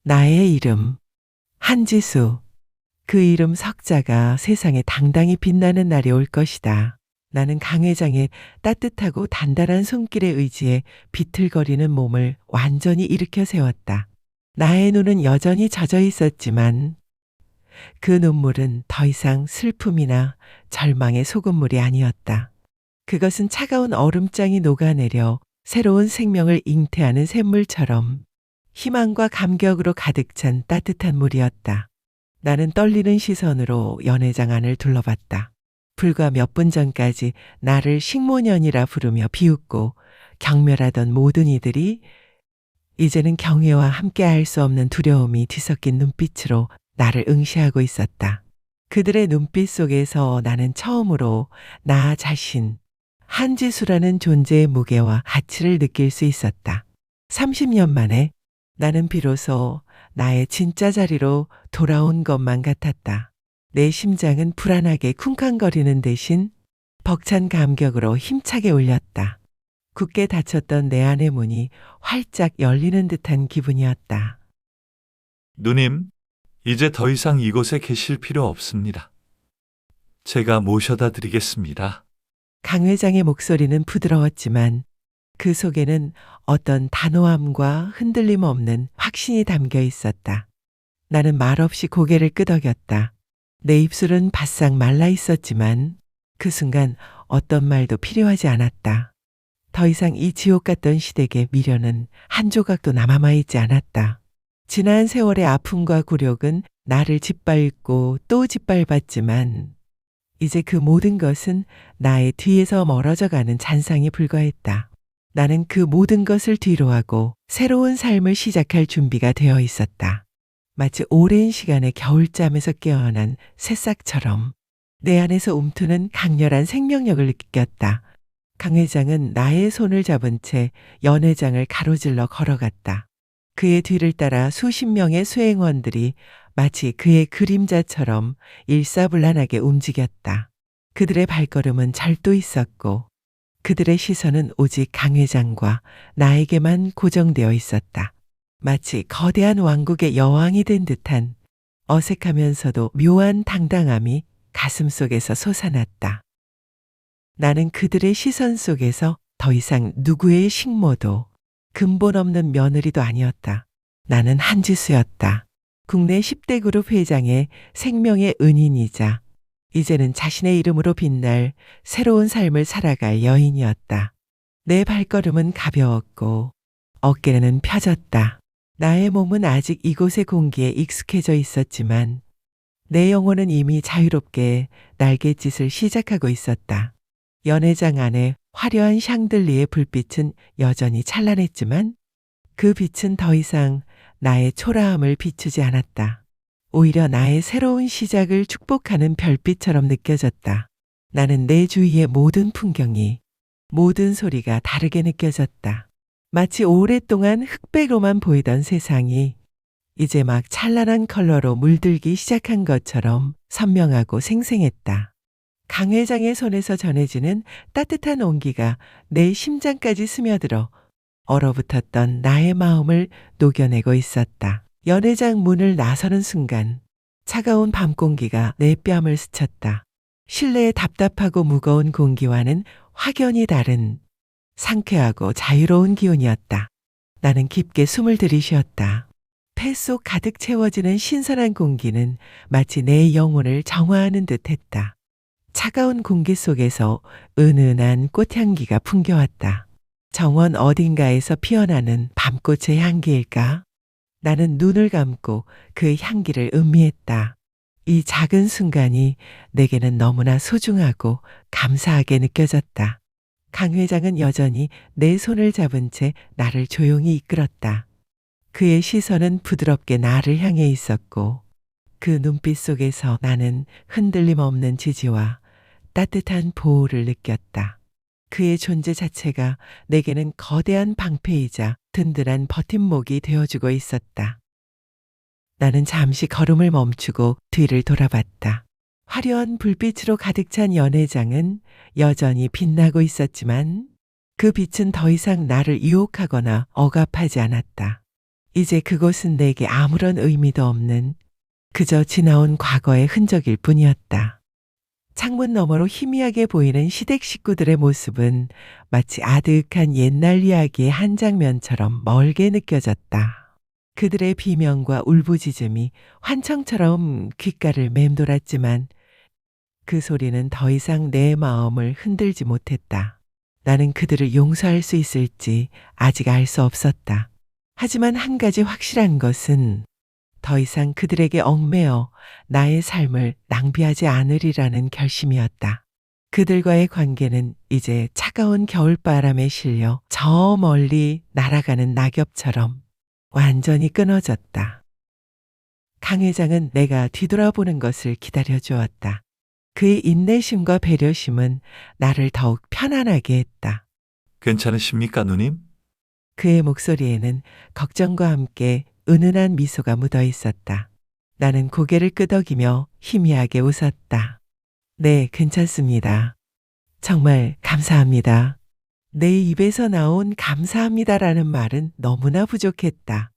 나의 이름 한지수. 그 이름 석자가 세상에 당당히 빛나는 날이 올 것이다. 나는 강 회장의 따뜻하고 단단한 손길에 의지해 비틀거리는 몸을 완전히 일으켜 세웠다. 나의 눈은 여전히 젖어 있었지만 그 눈물은 더 이상 슬픔이나 절망의 소금물이 아니었다. 그것은 차가운 얼음장이 녹아내려 새로운 생명을 잉태하는 샘물처럼 희망과 감격으로 가득 찬 따뜻한 물이었다. 나는 떨리는 시선으로 연회장 안을 둘러봤다. 불과 몇 분 전까지 나를 식모년이라 부르며 비웃고 경멸하던 모든 이들이 이제는 경외와 함께 할 수 없는 두려움이 뒤섞인 눈빛으로 나를 응시하고 있었다. 그들의 눈빛 속에서 나는 처음으로 나 자신, 한지수라는 존재의 무게와 가치를 느낄 수 있었다. 30년 만에 나는 비로소 나의 진짜 자리로 돌아온 것만 같았다. 내 심장은 불안하게 쿵쾅거리는 대신 벅찬 감격으로 힘차게 울렸다. 굳게 닫혔던 내 안의 문이 활짝 열리는 듯한 기분이었다. 누님, 이제 더 이상 이곳에 계실 필요 없습니다. 제가 모셔다 드리겠습니다. 강 회장의 목소리는 부드러웠지만 그 속에는 어떤 단호함과 흔들림 없는 확신이 담겨 있었다. 나는 말없이 고개를 끄덕였다. 내 입술은 바싹 말라 있었지만 그 순간 어떤 말도 필요하지 않았다. 더 이상 이 지옥 같던 시댁의 미련은 한 조각도 남아마 있지 않았다. 지난 세월의 아픔과 굴욕은 나를 짓밟고 또 짓밟았지만 이제 그 모든 것은 나의 뒤에서 멀어져 가는 잔상에 불과했다. 나는 그 모든 것을 뒤로하고 새로운 삶을 시작할 준비가 되어 있었다. 마치 오랜 시간의 겨울잠에서 깨어난 새싹처럼 내 안에서 움트는 강렬한 생명력을 느꼈다. 강 회장은 나의 손을 잡은 채 연회장을 가로질러 걸어갔다. 그의 뒤를 따라 수십 명의 수행원들이 마치 그의 그림자처럼 일사불란하게 움직였다. 그들의 발걸음은 절도 있었고 그들의 시선은 오직 강 회장과 나에게만 고정되어 있었다. 마치 거대한 왕국의 여왕이 된 듯한 어색하면서도 묘한 당당함이 가슴속에서 솟아났다. 나는 그들의 시선 속에서 더 이상 누구의 식모도 근본 없는 며느리도 아니었다. 나는 한지수였다. 국내 10대 그룹 회장의 생명의 은인이자 이제는 자신의 이름으로 빛날 새로운 삶을 살아갈 여인이었다. 내 발걸음은 가벼웠고 어깨는 펴졌다. 나의 몸은 아직 이곳의 공기에 익숙해져 있었지만 내 영혼은 이미 자유롭게 날갯짓을 시작하고 있었다. 연회장 안에 화려한 샹들리의 불빛은 여전히 찬란했지만 그 빛은 더 이상 나의 초라함을 비추지 않았다. 오히려 나의 새로운 시작을 축복하는 별빛처럼 느껴졌다. 나는 내 주위의 모든 풍경이, 모든 소리가 다르게 느껴졌다. 마치 오랫동안 흑백으로만 보이던 세상이 이제 막 찬란한 컬러로 물들기 시작한 것처럼 선명하고 생생했다. 강 회장의 손에서 전해지는 따뜻한 온기가 내 심장까지 스며들어 얼어붙었던 나의 마음을 녹여내고 있었다. 연회장 문을 나서는 순간 차가운 밤 공기가 내 뺨을 스쳤다. 실내의 답답하고 무거운 공기와는 확연히 다른 상쾌하고 자유로운 기운이었다. 나는 깊게 숨을 들이쉬었다. 폐 속 가득 채워지는 신선한 공기는 마치 내 영혼을 정화하는 듯 했다. 차가운 공기 속에서 은은한 꽃향기가 풍겨왔다. 정원 어딘가에서 피어나는 밤꽃의 향기일까? 나는 눈을 감고 그 향기를 음미했다. 이 작은 순간이 내게는 너무나 소중하고 감사하게 느껴졌다. 강 회장은 여전히 내 손을 잡은 채 나를 조용히 이끌었다. 그의 시선은 부드럽게 나를 향해 있었고 그 눈빛 속에서 나는 흔들림 없는 지지와 따뜻한 보호를 느꼈다. 그의 존재 자체가 내게는 거대한 방패이자 든든한 버팀목이 되어주고 있었다. 나는 잠시 걸음을 멈추고 뒤를 돌아봤다. 화려한 불빛으로 가득 찬 연회장은 여전히 빛나고 있었지만 그 빛은 더 이상 나를 유혹하거나 억압하지 않았다. 이제 그곳은 내게 아무런 의미도 없는 그저 지나온 과거의 흔적일 뿐이었다. 창문 너머로 희미하게 보이는 시댁 식구들의 모습은 마치 아득한 옛날 이야기의 한 장면처럼 멀게 느껴졌다. 그들의 비명과 울부짖음이 환청처럼 귓가를 맴돌았지만 그 소리는 더 이상 내 마음을 흔들지 못했다. 나는 그들을 용서할 수 있을지 아직 알 수 없었다. 하지만 한 가지 확실한 것은 더 이상 그들에게 얽매여 나의 삶을 낭비하지 않으리라는 결심이었다. 그들과의 관계는 이제 차가운 겨울바람에 실려 저 멀리 날아가는 낙엽처럼 완전히 끊어졌다. 강 회장은 내가 뒤돌아보는 것을 기다려 주었다. 그의 인내심과 배려심은 나를 더욱 편안하게 했다. 괜찮으십니까, 누님? 그의 목소리에는 걱정과 함께 은은한 미소가 묻어 있었다. 나는 고개를 끄덕이며 희미하게 웃었다. 네, 괜찮습니다. 정말 감사합니다. 내 입에서 나온 감사합니다라는 말은 너무나 부족했다.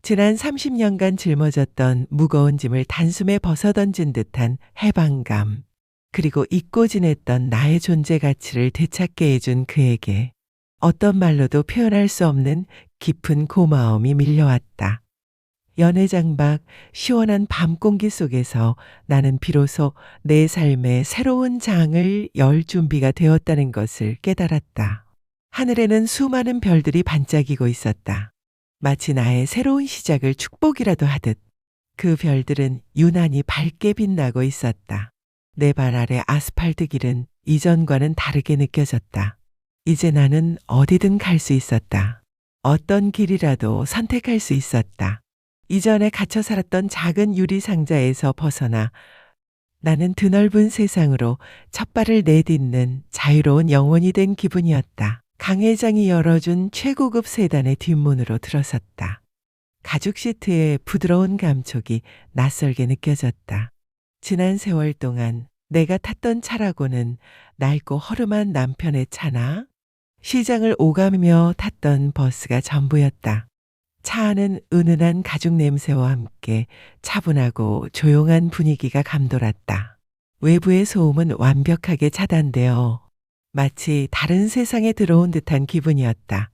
지난 30년간 짊어졌던 무거운 짐을 단숨에 벗어던진 듯한 해방감, 그리고 잊고 지냈던 나의 존재 가치를 되찾게 해준 그에게 어떤 말로도 표현할 수 없는 깊은 고마움이 밀려왔다. 연회장 밖 시원한 밤 공기 속에서 나는 비로소 내 삶의 새로운 장을 열 준비가 되었다는 것을 깨달았다. 하늘에는 수많은 별들이 반짝이고 있었다. 마치 나의 새로운 시작을 축복이라도 하듯 그 별들은 유난히 밝게 빛나고 있었다. 내 발 아래 아스팔트 길은 이전과는 다르게 느껴졌다. 이제 나는 어디든 갈 수 있었다. 어떤 길이라도 선택할 수 있었다. 이전에 갇혀 살았던 작은 유리 상자에서 벗어나 나는 드넓은 세상으로 첫 발을 내딛는 자유로운 영혼이 된 기분이었다. 강 회장이 열어준 최고급 세단의 뒷문으로 들어섰다. 가죽 시트의 부드러운 감촉이 낯설게 느껴졌다. 지난 세월 동안 내가 탔던 차라고는 낡고 허름한 남편의 차나 시장을 오가며 탔던 버스가 전부였다. 차 안은 은은한 가죽 냄새와 함께 차분하고 조용한 분위기가 감돌았다. 외부의 소음은 완벽하게 차단되어 마치 다른 세상에 들어온 듯한 기분이었다.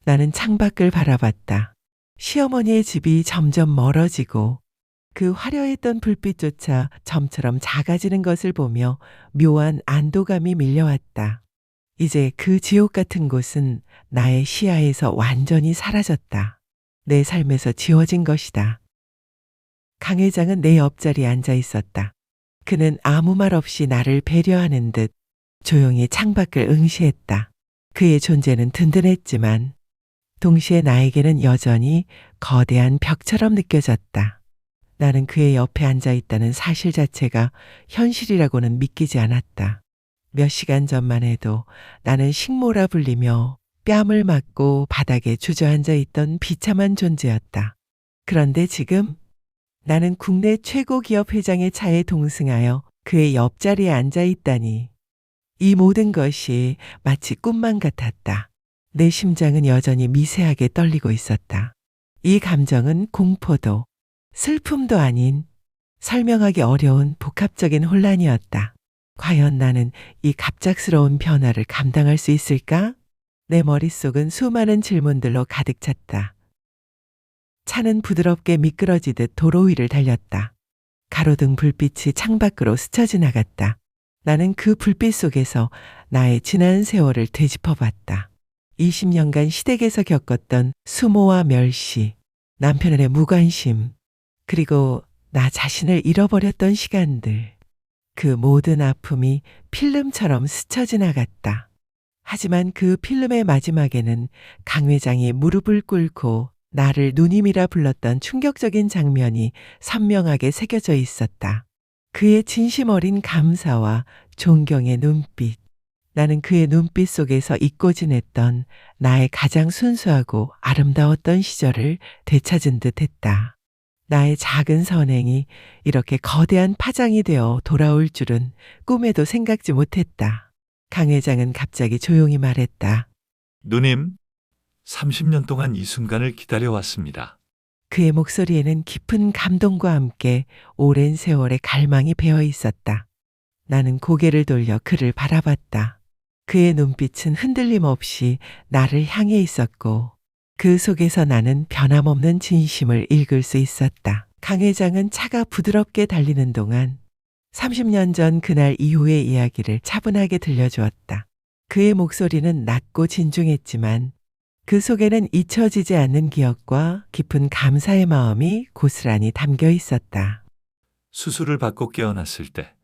나는 창밖을 바라봤다. 시어머니의 집이 점점 멀어지고 그 화려했던 불빛조차 점처럼 작아지는 것을 보며 묘한 안도감이 밀려왔다. 이제 그 지옥 같은 곳은 나의 시야에서 완전히 사라졌다. 내 삶에서 지워진 것이다. 강 회장은 내 옆자리에 앉아 있었다. 그는 아무 말 없이 나를 배려하는 듯 조용히 창밖을 응시했다. 그의 존재는 든든했지만 동시에 나에게는 여전히 거대한 벽처럼 느껴졌다. 나는 그의 옆에 앉아 있다는 사실 자체가 현실이라고는 믿기지 않았다. 몇 시간 전만 해도 나는 식모라 불리며 뺨을 맞고 바닥에 주저앉아 있던 비참한 존재였다. 그런데 지금 나는 국내 최고 기업 회장의 차에 동승하여 그의 옆자리에 앉아 있다니 이 모든 것이 마치 꿈만 같았다. 내 심장은 여전히 미세하게 떨리고 있었다. 이 감정은 공포도 슬픔도 아닌 설명하기 어려운 복합적인 혼란이었다. 과연 나는 이 갑작스러운 변화를 감당할 수 있을까? 내 머릿속은 수많은 질문들로 가득 찼다. 차는 부드럽게 미끄러지듯 도로 위를 달렸다. 가로등 불빛이 창밖으로 스쳐 지나갔다. 나는 그 불빛 속에서 나의 지난 세월을 되짚어봤다. 20년간 시댁에서 겪었던 수모와 멸시, 남편의 무관심, 그리고 나 자신을 잃어버렸던 시간들. 그 모든 아픔이 필름처럼 스쳐 지나갔다. 하지만 그 필름의 마지막에는 강 회장이 무릎을 꿇고 나를 누님이라 불렀던 충격적인 장면이 선명하게 새겨져 있었다. 그의 진심 어린 감사와 존경의 눈빛. 나는 그의 눈빛 속에서 잊고 지냈던 나의 가장 순수하고 아름다웠던 시절을 되찾은 듯 했다. 나의 작은 선행이 이렇게 거대한 파장이 되어 돌아올 줄은 꿈에도 생각지 못했다. 강 회장은 갑자기 조용히 말했다. 누님, 30년 동안 이 순간을 기다려왔습니다. 그의 목소리에는 깊은 감동과 함께 오랜 세월의 갈망이 배어 있었다. 나는 고개를 돌려 그를 바라봤다. 그의 눈빛은 흔들림 없이 나를 향해 있었고 그 속에서 나는 변함없는 진심을 읽을 수 있었다. 강 회장은 차가 부드럽게 달리는 동안 30년 전 그날 이후의 이야기를 차분하게 들려주었다. 그의 목소리는 낮고 진중했지만 그 속에는 잊혀지지 않는 기억과 깊은 감사의 마음이 고스란히 담겨 있었다. 수술을 받고 깨어났을 때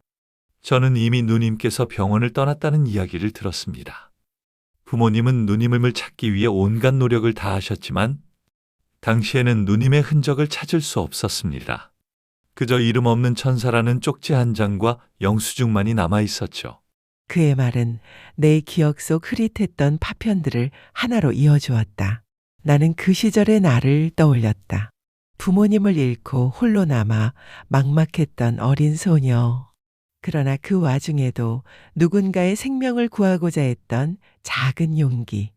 저는 이미 누님께서 병원을 떠났다는 이야기를 들었습니다. 부모님은 누님을 찾기 위해 온갖 노력을 다하셨지만 당시에는 누님의 흔적을 찾을 수 없었습니다. 그저 이름 없는 천사라는 쪽지 한 장과 영수증만이 남아 있었죠. 그의 말은 내 기억 속 흐릿했던 파편들을 하나로 이어주었다. 나는 그 시절의 나를 떠올렸다. 부모님을 잃고 홀로 남아 막막했던 어린 소녀. 그러나 그 와중에도 누군가의 생명을 구하고자 했던 작은 용기.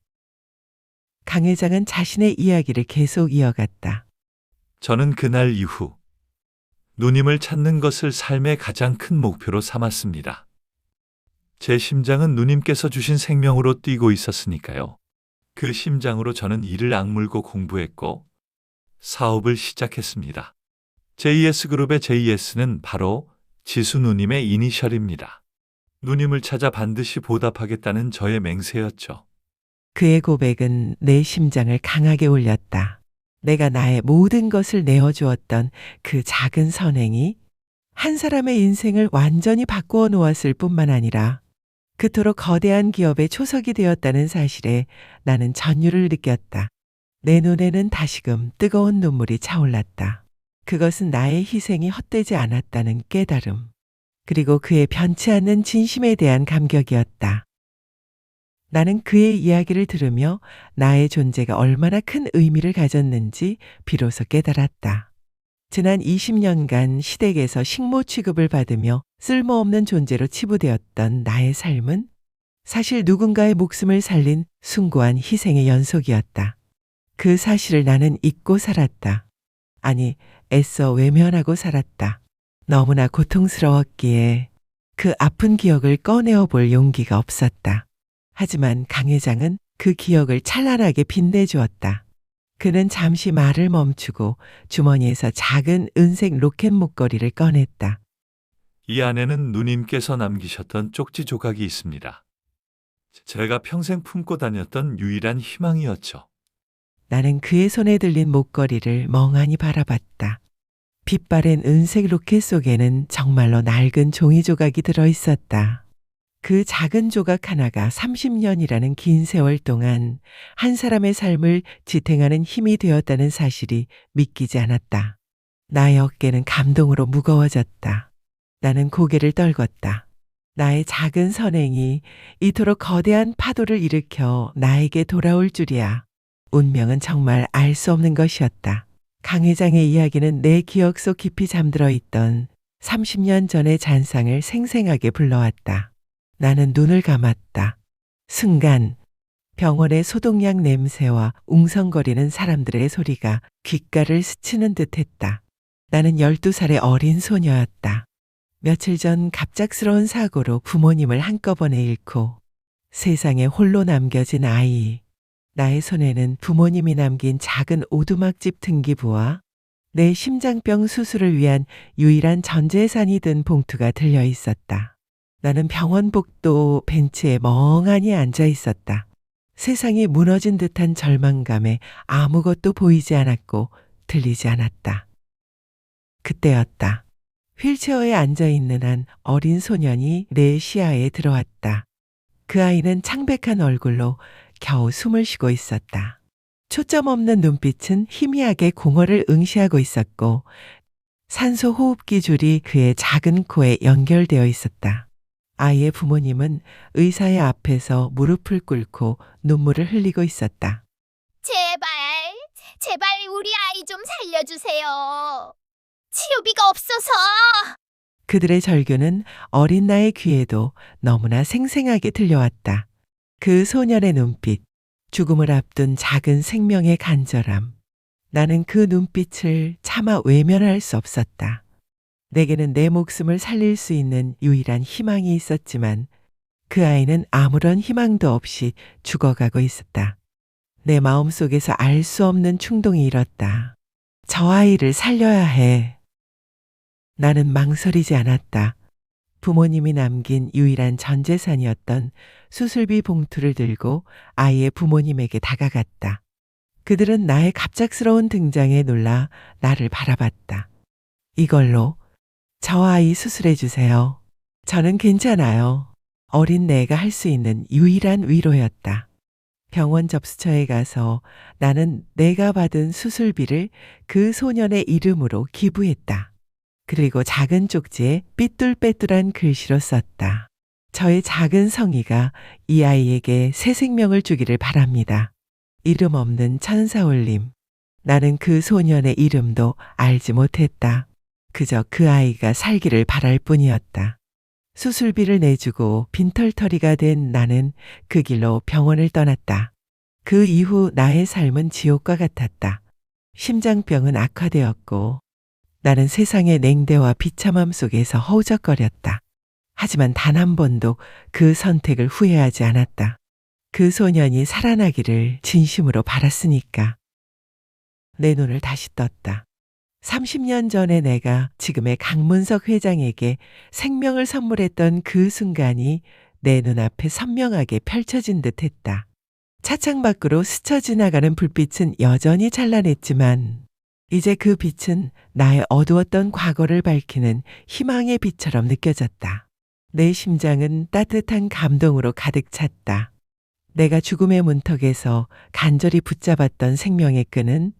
강 회장은 자신의 이야기를 계속 이어갔다. 저는 그날 이후 누님을 찾는 것을 삶의 가장 큰 목표로 삼았습니다. 제 심장은 누님께서 주신 생명으로 뛰고 있었으니까요. 그 심장으로 저는 이를 악물고 공부했고 사업을 시작했습니다. JS그룹의 JS는 바로 지수 누님의 이니셜입니다. 누님을 찾아 반드시 보답하겠다는 저의 맹세였죠. 그의 고백은 내 심장을 강하게 울렸다. 내가 나의 모든 것을 내어주었던 그 작은 선행이 한 사람의 인생을 완전히 바꾸어 놓았을 뿐만 아니라 그토록 거대한 기업의 초석이 되었다는 사실에 나는 전율을 느꼈다. 내 눈에는 다시금 뜨거운 눈물이 차올랐다. 그것은 나의 희생이 헛되지 않았다는 깨달음, 그리고 그의 변치 않는 진심에 대한 감격이었다. 나는 그의 이야기를 들으며 나의 존재가 얼마나 큰 의미를 가졌는지 비로소 깨달았다. 지난 20년간 시댁에서 식모 취급을 받으며 쓸모없는 존재로 치부되었던 나의 삶은 사실 누군가의 목숨을 살린 숭고한 희생의 연속이었다. 그 사실을 나는 잊고 살았다. 아니, 애써 외면하고 살았다. 너무나 고통스러웠기에 그 아픈 기억을 꺼내어 볼 용기가 없었다. 하지만 강 회장은 그 기억을 찬란하게 빛내주었다. 그는 잠시 말을 멈추고 주머니에서 작은 은색 로켓 목걸이를 꺼냈다. 이 안에는 누님께서 남기셨던 쪽지 조각이 있습니다. 제가 평생 품고 다녔던 유일한 희망이었죠. 나는 그의 손에 들린 목걸이를 멍하니 바라봤다. 빛바랜 은색 로켓 속에는 정말로 낡은 종이 조각이 들어있었다. 그 작은 조각 하나가 30년이라는 긴 세월 동안 한 사람의 삶을 지탱하는 힘이 되었다는 사실이 믿기지 않았다. 나의 어깨는 감동으로 무거워졌다. 나는 고개를 떨궜다. 나의 작은 선행이 이토록 거대한 파도를 일으켜 나에게 돌아올 줄이야. 운명은 정말 알 수 없는 것이었다. 강 회장의 이야기는 내 기억 속 깊이 잠들어 있던 30년 전의 잔상을 생생하게 불러왔다. 나는 눈을 감았다. 순간 병원의 소독약 냄새와 웅성거리는 사람들의 소리가 귓가를 스치는 듯했다. 나는 12살의 어린 소녀였다. 며칠 전 갑작스러운 사고로 부모님을 한꺼번에 잃고 세상에 홀로 남겨진 아이. 나의 손에는 부모님이 남긴 작은 오두막집 등기부와 내 심장병 수술을 위한 유일한 전 재산이 든 봉투가 들려 있었다. 나는 병원 복도 벤치에 멍하니 앉아 있었다. 세상이 무너진 듯한 절망감에 아무것도 보이지 않았고 들리지 않았다. 그때였다. 휠체어에 앉아 있는 한 어린 소년이 내 시야에 들어왔다. 그 아이는 창백한 얼굴로 겨우 숨을 쉬고 있었다. 초점 없는 눈빛은 희미하게 공허를 응시하고 있었고 산소 호흡기 줄이 그의 작은 코에 연결되어 있었다. 아이의 부모님은 의사의 앞에서 무릎을 꿇고 눈물을 흘리고 있었다. 제발 우리 아이 좀 살려주세요. 치료비가 없어서. 그들의 절규는 어린 나의 귀에도 너무나 생생하게 들려왔다. 그 소년의 눈빛, 죽음을 앞둔 작은 생명의 간절함. 나는 그 눈빛을 차마 외면할 수 없었다. 내게는 내 목숨을 살릴 수 있는 유일한 희망이 있었지만 그 아이는 아무런 희망도 없이 죽어가고 있었다. 내 마음속에서 알 수 없는 충동이 일었다. 저 아이를 살려야 해. 나는 망설이지 않았다. 부모님이 남긴 유일한 전 재산이었던 수술비 봉투를 들고 아이의 부모님에게 다가갔다. 그들은 나의 갑작스러운 등장에 놀라 나를 바라봤다. 이걸로 저 아이 수술해 주세요. 저는 괜찮아요. 어린 내가 할 수 있는 유일한 위로였다. 병원 접수처에 가서 나는 내가 받은 수술비를 그 소년의 이름으로 기부했다. 그리고 작은 쪽지에 삐뚤빼뚤한 글씨로 썼다. 저의 작은 성의가 이 아이에게 새 생명을 주기를 바랍니다. 이름 없는 천사올림. 나는 그 소년의 이름도 알지 못했다. 그저 그 아이가 살기를 바랄 뿐이었다. 수술비를 내주고 빈털터리가 된 나는 그 길로 병원을 떠났다. 그 이후 나의 삶은 지옥과 같았다. 심장병은 악화되었고 나는 세상의 냉대와 비참함 속에서 허우적거렸다. 하지만 단 한 번도 그 선택을 후회하지 않았다. 그 소년이 살아나기를 진심으로 바랐으니까. 내 눈을 다시 떴다. 30년 전에 내가 지금의 강문석 회장에게 생명을 선물했던 그 순간이 내 눈앞에 선명하게 펼쳐진 듯 했다. 차창 밖으로 스쳐 지나가는 불빛은 여전히 찬란했지만 이제 그 빛은 나의 어두웠던 과거를 밝히는 희망의 빛처럼 느껴졌다. 내 심장은 따뜻한 감동으로 가득 찼다. 내가 죽음의 문턱에서 간절히 붙잡았던 생명의 끈은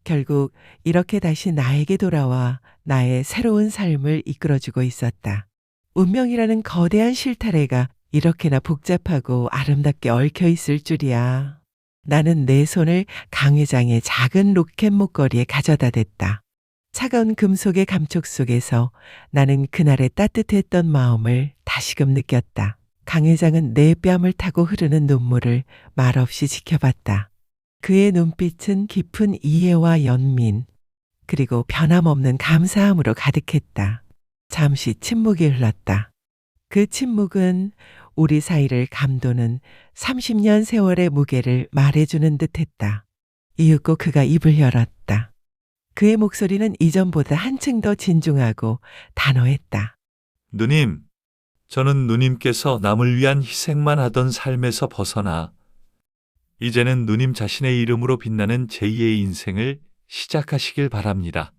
결국 이렇게 다시 나에게 돌아와 나의 새로운 삶을 이끌어주고 있었다. 운명이라는 거대한 실타래가 이렇게나 복잡하고 아름답게 얽혀 있을 줄이야. 나는 내 손을 강 회장의 작은 로켓 목걸이에 가져다 댔다. 차가운 금속의 감촉 속에서 나는 그날의 따뜻했던 마음을 다시금 느꼈다. 강 회장은 내 뺨을 타고 흐르는 눈물을 말없이 지켜봤다. 그의 눈빛은 깊은 이해와 연민, 그리고 변함없는 감사함으로 가득했다. 잠시 침묵이 흘렀다. 그 침묵은 우리 사이를 감도는 30년 세월의 무게를 말해주는 듯했다. 이윽고 그가 입을 열었다. 그의 목소리는 이전보다 한층 더 진중하고 단호했다. 누님, 저는 누님께서 남을 위한 희생만 하던 삶에서 벗어나 이제는 누님 자신의 이름으로 빛나는 제2의 인생을 시작하시길 바랍니다.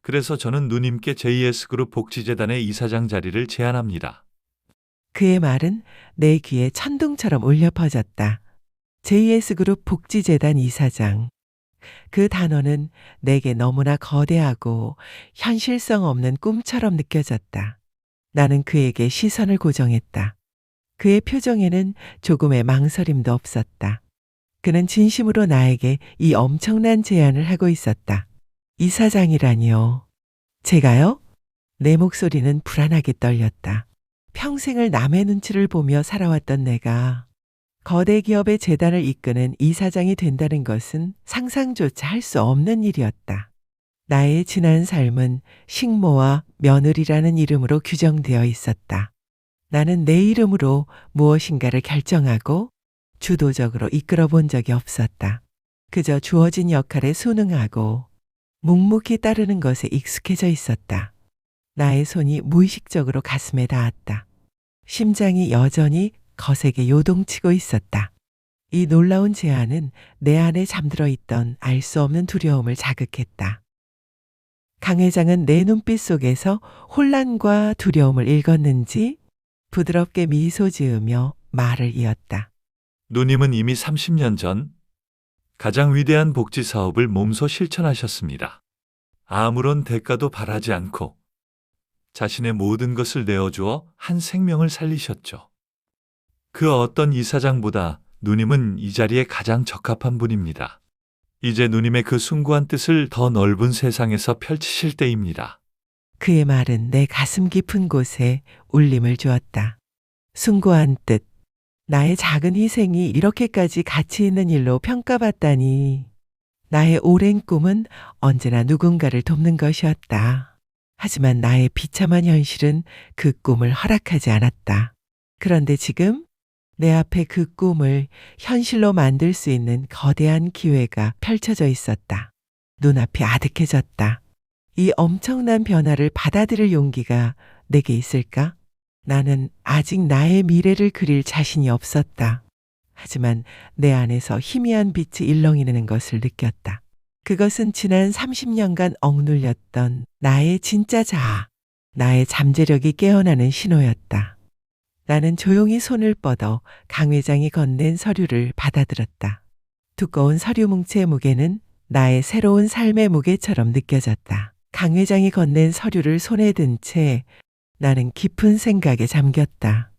그래서 저는 누님께 JS그룹 복지재단의 이사장 자리를 제안합니다. 그의 말은 내 귀에 천둥처럼 울려 퍼졌다. JS그룹 복지재단 이사장. 그 단어는 내게 너무나 거대하고 현실성 없는 꿈처럼 느껴졌다. 나는 그에게 시선을 고정했다. 그의 표정에는 조금의 망설임도 없었다. 그는 진심으로 나에게 이 엄청난 제안을 하고 있었다. 이사장이라니요. 제가요? 내 목소리는 불안하게 떨렸다. 평생을 남의 눈치를 보며 살아왔던 내가 거대 기업의 재단을 이끄는 이사장이 된다는 것은 상상조차 할 수 없는 일이었다. 나의 지난 삶은 식모와 며느리라는 이름으로 규정되어 있었다. 나는 내 이름으로 무엇인가를 결정하고 주도적으로 이끌어 본 적이 없었다. 그저 주어진 역할에 순응하고 묵묵히 따르는 것에 익숙해져 있었다. 나의 손이 무의식적으로 가슴에 닿았다. 심장이 여전히 거세게 요동치고 있었다. 이 놀라운 제안은 내 안에 잠들어 있던 알 수 없는 두려움을 자극했다. 강 회장은 내 눈빛 속에서 혼란과 두려움을 읽었는지 부드럽게 미소 지으며 말을 이었다. 누님은 이미 30년 전 가장 위대한 복지 사업을 몸소 실천하셨습니다. 아무런 대가도 바라지 않고 자신의 모든 것을 내어주어 한 생명을 살리셨죠. 그 어떤 이사장보다 누님은 이 자리에 가장 적합한 분입니다. 이제 누님의 그 숭고한 뜻을 더 넓은 세상에서 펼치실 때입니다. 그의 말은 내 가슴 깊은 곳에 울림을 주었다. 숭고한 뜻, 나의 작은 희생이 이렇게까지 가치 있는 일로 평가받다니. 나의 오랜 꿈은 언제나 누군가를 돕는 것이었다. 하지만 나의 비참한 현실은 그 꿈을 허락하지 않았다. 그런데 지금 내 앞에 그 꿈을 현실로 만들 수 있는 거대한 기회가 펼쳐져 있었다. 눈앞이 아득해졌다. 이 엄청난 변화를 받아들일 용기가 내게 있을까? 나는 아직 나의 미래를 그릴 자신이 없었다. 하지만 내 안에서 희미한 빛이 일렁이는 것을 느꼈다. 그것은 지난 30년간 억눌렸던 나의 진짜 자아, 나의 잠재력이 깨어나는 신호였다. 나는 조용히 손을 뻗어 강 회장이 건넨 서류를 받아들었다. 두꺼운 서류 뭉치의 무게는 나의 새로운 삶의 무게처럼 느껴졌다. 강 회장이 건넨 서류를 손에 든 채 나는 깊은 생각에 잠겼다.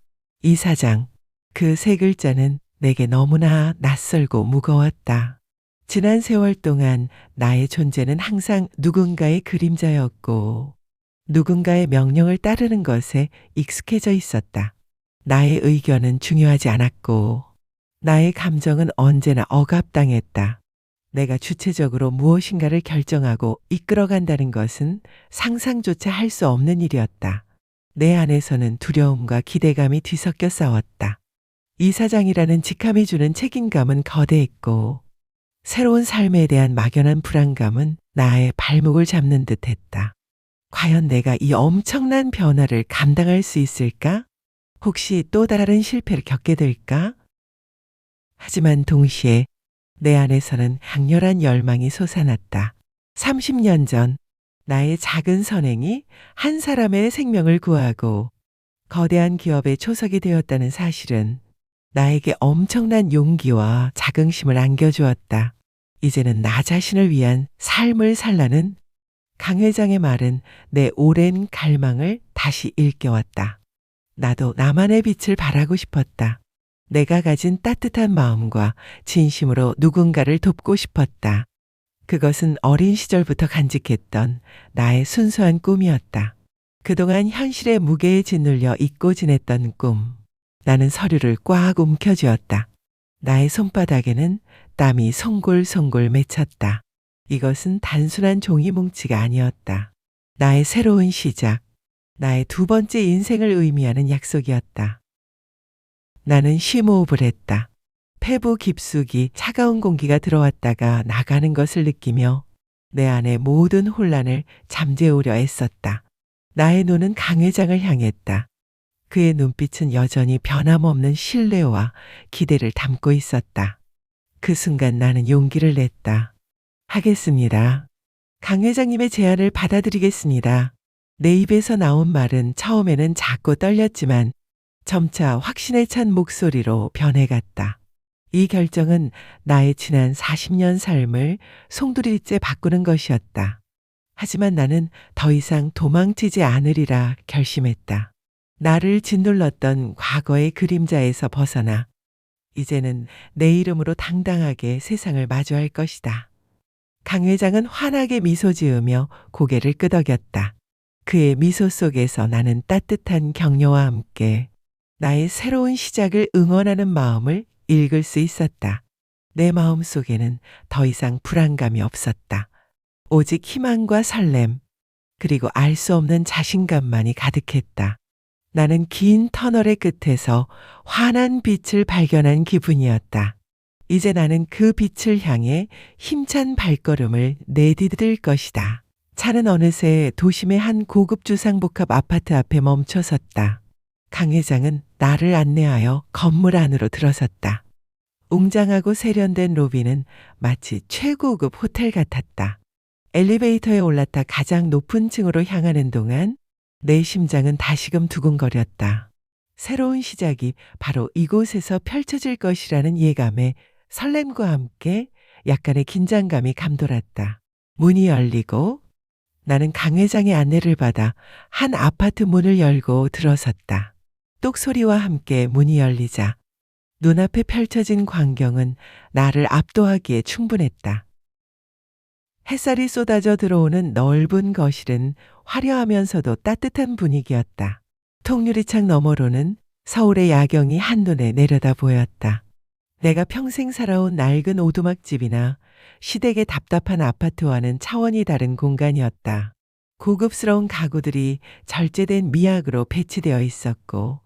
이사장, 그 세 글자는 내게 너무나 낯설고 무거웠다. 지난 세월 동안 나의 존재는 항상 누군가의 그림자였고 누군가의 명령을 따르는 것에 익숙해져 있었다. 나의 의견은 중요하지 않았고 나의 감정은 언제나 억압당했다. 내가 주체적으로 무엇인가를 결정하고 이끌어간다는 것은 상상조차 할 수 없는 일이었다. 내 안에서는 두려움과 기대감이 뒤섞여 싸웠다. 이사장이라는 직함이 주는 책임감은 거대했고 새로운 삶에 대한 막연한 불안감은 나의 발목을 잡는 듯 했다. 과연 내가 이 엄청난 변화를 감당할 수 있을까? 혹시 또 다른 실패를 겪게 될까? 하지만 동시에 내 안에서는 강렬한 열망이 솟아났다. 30년 전 나의 작은 선행이 한 사람의 생명을 구하고 거대한 기업의 초석이 되었다는 사실은 나에게 엄청난 용기와 자긍심을 안겨주었다. 이제는 나 자신을 위한 삶을 살라는 강 회장의 말은 내 오랜 갈망을 다시 일깨웠다. 나도 나만의 빛을 발하고 싶었다. 내가 가진 따뜻한 마음과 진심으로 누군가를 돕고 싶었다. 그것은 어린 시절부터 간직했던 나의 순수한 꿈이었다. 그동안 현실의 무게에 짓눌려 잊고 지냈던 꿈. 나는 서류를 꽉 움켜쥐었다. 나의 손바닥에는 땀이 송골송골 맺혔다. 이것은 단순한 종이 뭉치가 아니었다. 나의 새로운 시작, 나의 두 번째 인생을 의미하는 약속이었다. 나는 심호흡을 했다. 폐부 깊숙이 차가운 공기가 들어왔다가 나가는 것을 느끼며 내 안의 모든 혼란을 잠재우려 애썼다. 나의 눈은 강 회장을 향했다. 그의 눈빛은 여전히 변함없는 신뢰와 기대를 담고 있었다. 그 순간 나는 용기를 냈다. 하겠습니다. 강 회장님의 제안을 받아들이겠습니다. 내 입에서 나온 말은 처음에는 작고 떨렸지만 점차 확신에 찬 목소리로 변해갔다. 이 결정은 나의 지난 40년 삶을 송두리째 바꾸는 것이었다. 하지만 나는 더 이상 도망치지 않으리라 결심했다. 나를 짓눌렀던 과거의 그림자에서 벗어나 이제는 내 이름으로 당당하게 세상을 마주할 것이다. 강 회장은 환하게 미소 지으며 고개를 끄덕였다. 그의 미소 속에서 나는 따뜻한 격려와 함께 나의 새로운 시작을 응원하는 마음을 읽을 수 있었다. 내 마음 속에는 더 이상 불안감이 없었다. 오직 희망과 설렘, 그리고 알 수 없는 자신감만이 가득했다. 나는 긴 터널의 끝에서 환한 빛을 발견한 기분이었다. 이제 나는 그 빛을 향해 힘찬 발걸음을 내디딜 것이다. 차는 어느새 도심의 한 고급 주상복합 아파트 앞에 멈춰섰다. 강 회장은 나를 안내하여 건물 안으로 들어섰다. 웅장하고 세련된 로비는 마치 최고급 호텔 같았다. 엘리베이터에 올랐다 가장 높은 층으로 향하는 동안 내 심장은 다시금 두근거렸다. 새로운 시작이 바로 이곳에서 펼쳐질 것이라는 예감에 설렘과 함께 약간의 긴장감이 감돌았다. 문이 열리고 나는 강 회장의 안내를 받아 한 아파트 문을 열고 들어섰다. 똑소리와 함께 문이 열리자 눈앞에 펼쳐진 광경은 나를 압도하기에 충분했다. 햇살이 쏟아져 들어오는 넓은 거실은 화려하면서도 따뜻한 분위기였다. 통유리창 너머로는 서울의 야경이 한눈에 내려다 보였다. 내가 평생 살아온 낡은 오두막집이나 시댁의 답답한 아파트와는 차원이 다른 공간이었다. 고급스러운 가구들이 절제된 미학으로 배치되어 있었고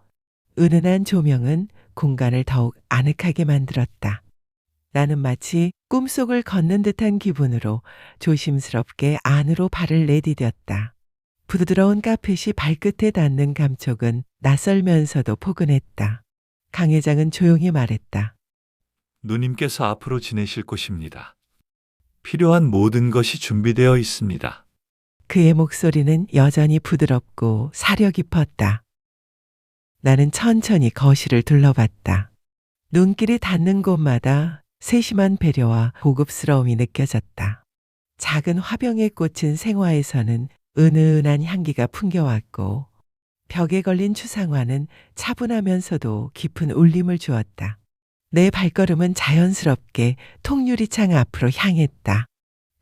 은은한 조명은 공간을 더욱 아늑하게 만들었다. 나는 마치 꿈속을 걷는 듯한 기분으로 조심스럽게 안으로 발을 내디뎠다. 부드러운 카펫이 발끝에 닿는 감촉은 낯설면서도 포근했다. 강 회장은 조용히 말했다. 누님께서 앞으로 지내실 곳입니다. 필요한 모든 것이 준비되어 있습니다. 그의 목소리는 여전히 부드럽고 사려 깊었다. 나는 천천히 거실을 둘러봤다. 눈길이 닿는 곳마다 세심한 배려와 고급스러움이 느껴졌다. 작은 화병에 꽂힌 생화에서는 은은한 향기가 풍겨왔고 벽에 걸린 추상화는 차분하면서도 깊은 울림을 주었다. 내 발걸음은 자연스럽게 통유리창 앞으로 향했다.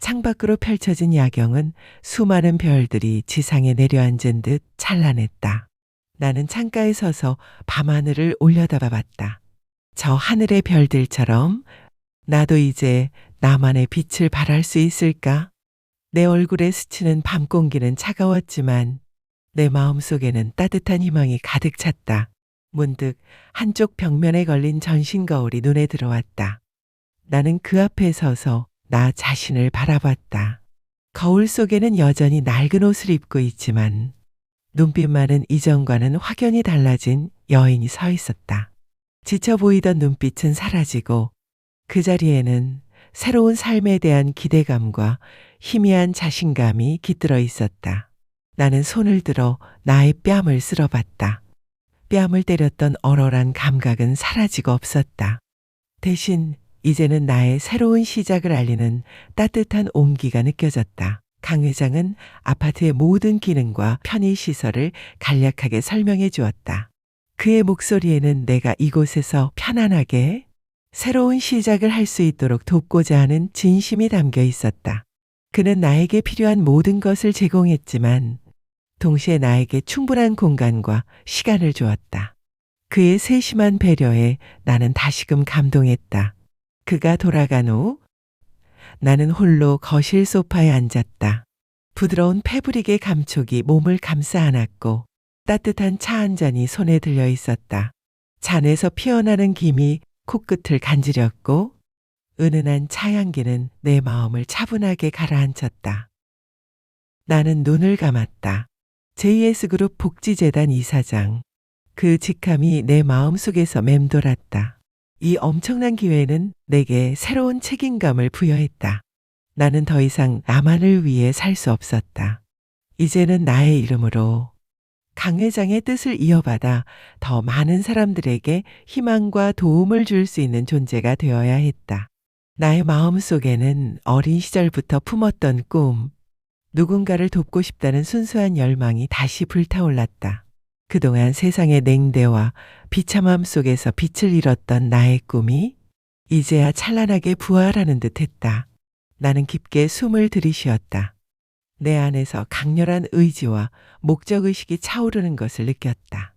창밖으로 펼쳐진 야경은 수많은 별들이 지상에 내려앉은 듯 찬란했다. 나는 창가에 서서 밤하늘을 올려다봤다. 저 하늘의 별들처럼 나도 이제 나만의 빛을 발할 수 있을까? 내 얼굴에 스치는 밤 공기는 차가웠지만 내 마음속에는 따뜻한 희망이 가득 찼다. 문득 한쪽 벽면에 걸린 전신 거울이 눈에 들어왔다. 나는 그 앞에 서서 나 자신을 바라봤다. 거울 속에는 여전히 낡은 옷을 입고 있지만 눈빛만은 이전과는 확연히 달라진 여인이 서 있었다. 지쳐 보이던 눈빛은 사라지고 그 자리에는 새로운 삶에 대한 기대감과 희미한 자신감이 깃들어 있었다. 나는 손을 들어 나의 뺨을 쓸어봤다. 뺨을 때렸던 얼얼한 감각은 사라지고 없었다. 대신 이제는 나의 새로운 시작을 알리는 따뜻한 온기가 느껴졌다. 강 회장은 아파트의 모든 기능과 편의시설을 간략하게 설명해 주었다. 그의 목소리에는 내가 이곳에서 편안하게 새로운 시작을 할 수 있도록 돕고자 하는 진심이 담겨 있었다. 그는 나에게 필요한 모든 것을 제공했지만 동시에 나에게 충분한 공간과 시간을 주었다. 그의 세심한 배려에 나는 다시금 감동했다. 그가 돌아간 후 나는 홀로 거실 소파에 앉았다. 부드러운 패브릭의 감촉이 몸을 감싸 안았고 따뜻한 차 한 잔이 손에 들려 있었다. 잔에서 피어나는 김이 코끝을 간지렸고 은은한 차향기는 내 마음을 차분하게 가라앉혔다. 나는 눈을 감았다. JS그룹 복지재단 이사장. 그 직함이 내 마음속에서 맴돌았다. 이 엄청난 기회는 내게 새로운 책임감을 부여했다. 나는 더 이상 나만을 위해 살 수 없었다. 이제는 나의 이름으로 강 회장의 뜻을 이어받아 더 많은 사람들에게 희망과 도움을 줄 수 있는 존재가 되어야 했다. 나의 마음 속에는 어린 시절부터 품었던 꿈, 누군가를 돕고 싶다는 순수한 열망이 다시 불타올랐다. 그동안 세상의 냉대와 비참함 속에서 빛을 잃었던 나의 꿈이 이제야 찬란하게 부활하는 듯 했다. 나는 깊게 숨을 들이쉬었다. 내 안에서 강렬한 의지와 목적의식이 차오르는 것을 느꼈다.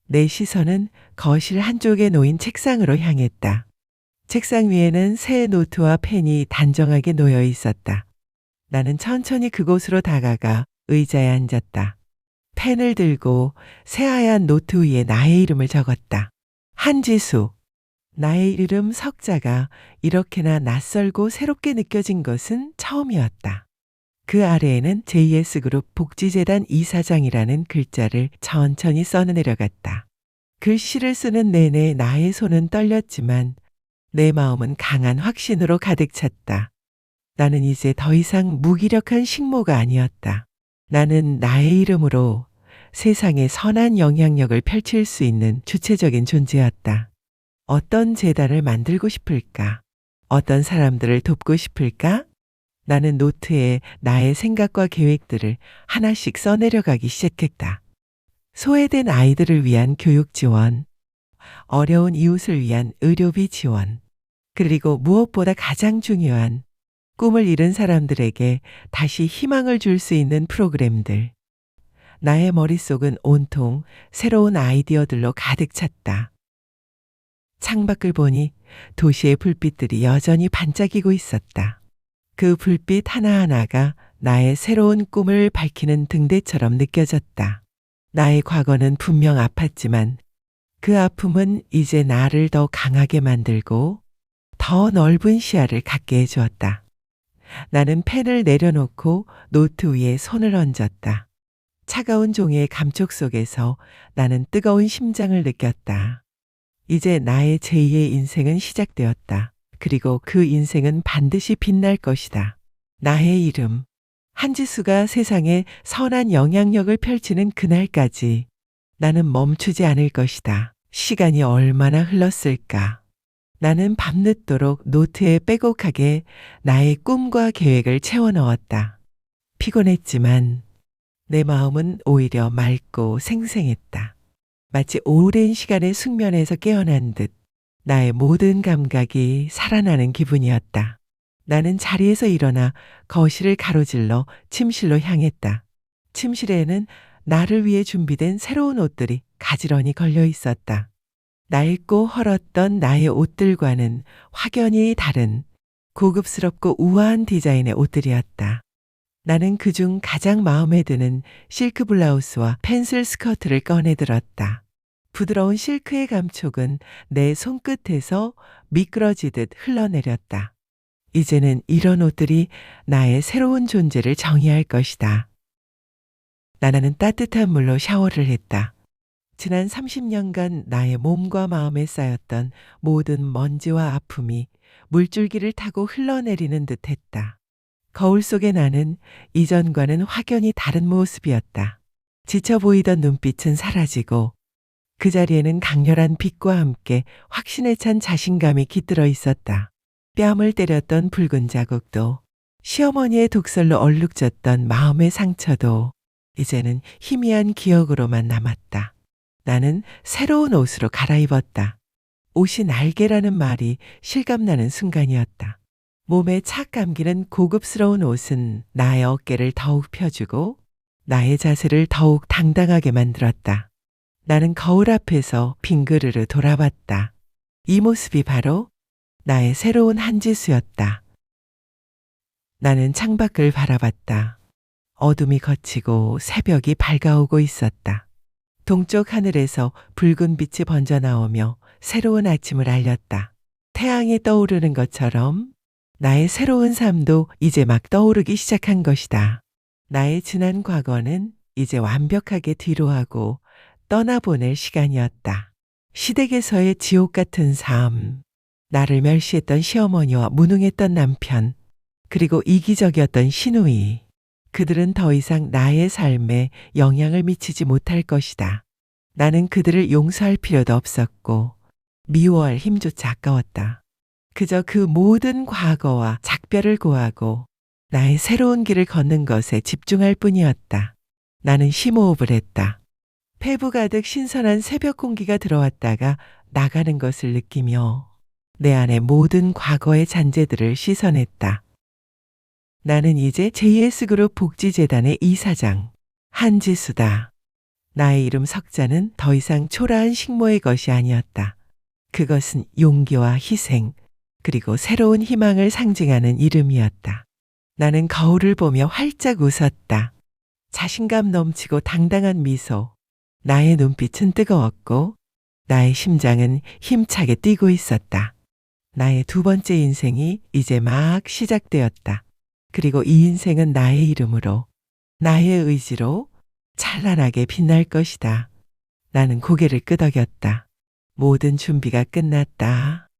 내 시선은 거실 한쪽에 놓인 책상으로 향했다. 책상 위에는 새 노트와 펜이 단정하게 놓여 있었다. 나는 천천히 그곳으로 다가가 의자에 앉았다. 펜을 들고 새하얀 노트 위에 나의 이름을 적었다. 한지수. 나의 이름 석자가 이렇게나 낯설고 새롭게 느껴진 것은 처음이었다. 그 아래에는 JS그룹 복지재단 이사장이라는 글자를 천천히 써내려갔다. 글씨를 쓰는 내내 나의 손은 떨렸지만 내 마음은 강한 확신으로 가득 찼다. 나는 이제 더 이상 무기력한 식모가 아니었다. 나는 나의 이름으로 세상에 선한 영향력을 펼칠 수 있는 주체적인 존재였다. 어떤 재단을 만들고 싶을까? 어떤 사람들을 돕고 싶을까? 나는 노트에 나의 생각과 계획들을 하나씩 써내려가기 시작했다. 소외된 아이들을 위한 교육 지원, 어려운 이웃을 위한 의료비 지원, 그리고 무엇보다 가장 중요한 꿈을 잃은 사람들에게 다시 희망을 줄 수 있는 프로그램들. 나의 머릿속은 온통 새로운 아이디어들로 가득 찼다. 창밖을 보니 도시의 불빛들이 여전히 반짝이고 있었다. 그 불빛 하나하나가 나의 새로운 꿈을 밝히는 등대처럼 느껴졌다. 나의 과거는 분명 아팠지만 그 아픔은 이제 나를 더 강하게 만들고 더 넓은 시야를 갖게 해주었다. 나는 펜을 내려놓고 노트 위에 손을 얹었다. 차가운 종이의 감촉 속에서 나는 뜨거운 심장을 느꼈다. 이제 나의 제2의 인생은 시작되었다. 그리고 그 인생은 반드시 빛날 것이다. 나의 이름, 한지수가 세상에 선한 영향력을 펼치는 그날까지 나는 멈추지 않을 것이다. 시간이 얼마나 흘렀을까? 나는 밤늦도록 노트에 빼곡하게 나의 꿈과 계획을 채워 넣었다. 피곤했지만 내 마음은 오히려 맑고 생생했다. 마치 오랜 시간의 숙면에서 깨어난 듯 나의 모든 감각이 살아나는 기분이었다. 나는 자리에서 일어나 거실을 가로질러 침실로 향했다. 침실에는 나를 위해 준비된 새로운 옷들이 가지런히 걸려 있었다. 낡고 헐었던 나의 옷들과는 확연히 다른 고급스럽고 우아한 디자인의 옷들이었다. 나는 그중 가장 마음에 드는 실크 블라우스와 펜슬 스커트를 꺼내 들었다. 부드러운 실크의 감촉은 내 손끝에서 미끄러지듯 흘러내렸다. 이제는 이런 옷들이 나의 새로운 존재를 정의할 것이다. 나는 따뜻한 물로 샤워를 했다. 지난 30년간 나의 몸과 마음에 쌓였던 모든 먼지와 아픔이 물줄기를 타고 흘러내리는 듯 했다. 거울 속의 나는 이전과는 확연히 다른 모습이었다. 지쳐 보이던 눈빛은 사라지고 그 자리에는 강렬한 빛과 함께 확신에 찬 자신감이 깃들어 있었다. 뺨을 때렸던 붉은 자국도, 시어머니의 독설로 얼룩졌던 마음의 상처도 이제는 희미한 기억으로만 남았다. 나는 새로운 옷으로 갈아입었다. 옷이 날개라는 말이 실감나는 순간이었다. 몸에 착 감기는 고급스러운 옷은 나의 어깨를 더욱 펴주고 나의 자세를 더욱 당당하게 만들었다. 나는 거울 앞에서 빙그르르 돌아봤다. 이 모습이 바로 나의 새로운 한지수였다. 나는 창밖을 바라봤다. 어둠이 걷히고 새벽이 밝아오고 있었다. 동쪽 하늘에서 붉은 빛이 번져 나오며 새로운 아침을 알렸다. 태양이 떠오르는 것처럼 나의 새로운 삶도 이제 막 떠오르기 시작한 것이다. 나의 지난 과거는 이제 완벽하게 뒤로하고 떠나보낼 시간이었다. 시댁에서의 지옥 같은 삶, 나를 멸시했던 시어머니와 무능했던 남편, 그리고 이기적이었던 시누이, 그들은 더 이상 나의 삶에 영향을 미치지 못할 것이다. 나는 그들을 용서할 필요도 없었고 미워할 힘조차 아까웠다. 그저 그 모든 과거와 작별을 고하고 나의 새로운 길을 걷는 것에 집중할 뿐이었다. 나는 심호흡을 했다. 폐부 가득 신선한 새벽 공기가 들어왔다가 나가는 것을 느끼며 내 안의 모든 과거의 잔재들을 씻어냈다. 나는 이제 JS그룹 복지재단의 이사장, 한지수다. 나의 이름 석자는 더 이상 초라한 식모의 것이 아니었다. 그것은 용기와 희생, 그리고 새로운 희망을 상징하는 이름이었다. 나는 거울을 보며 활짝 웃었다. 자신감 넘치고 당당한 미소. 나의 눈빛은 뜨거웠고 나의 심장은 힘차게 뛰고 있었다. 나의 두 번째 인생이 이제 막 시작되었다. 그리고 이 인생은 나의 이름으로, 나의 의지로 찬란하게 빛날 것이다. 나는 고개를 끄덕였다. 모든 준비가 끝났다.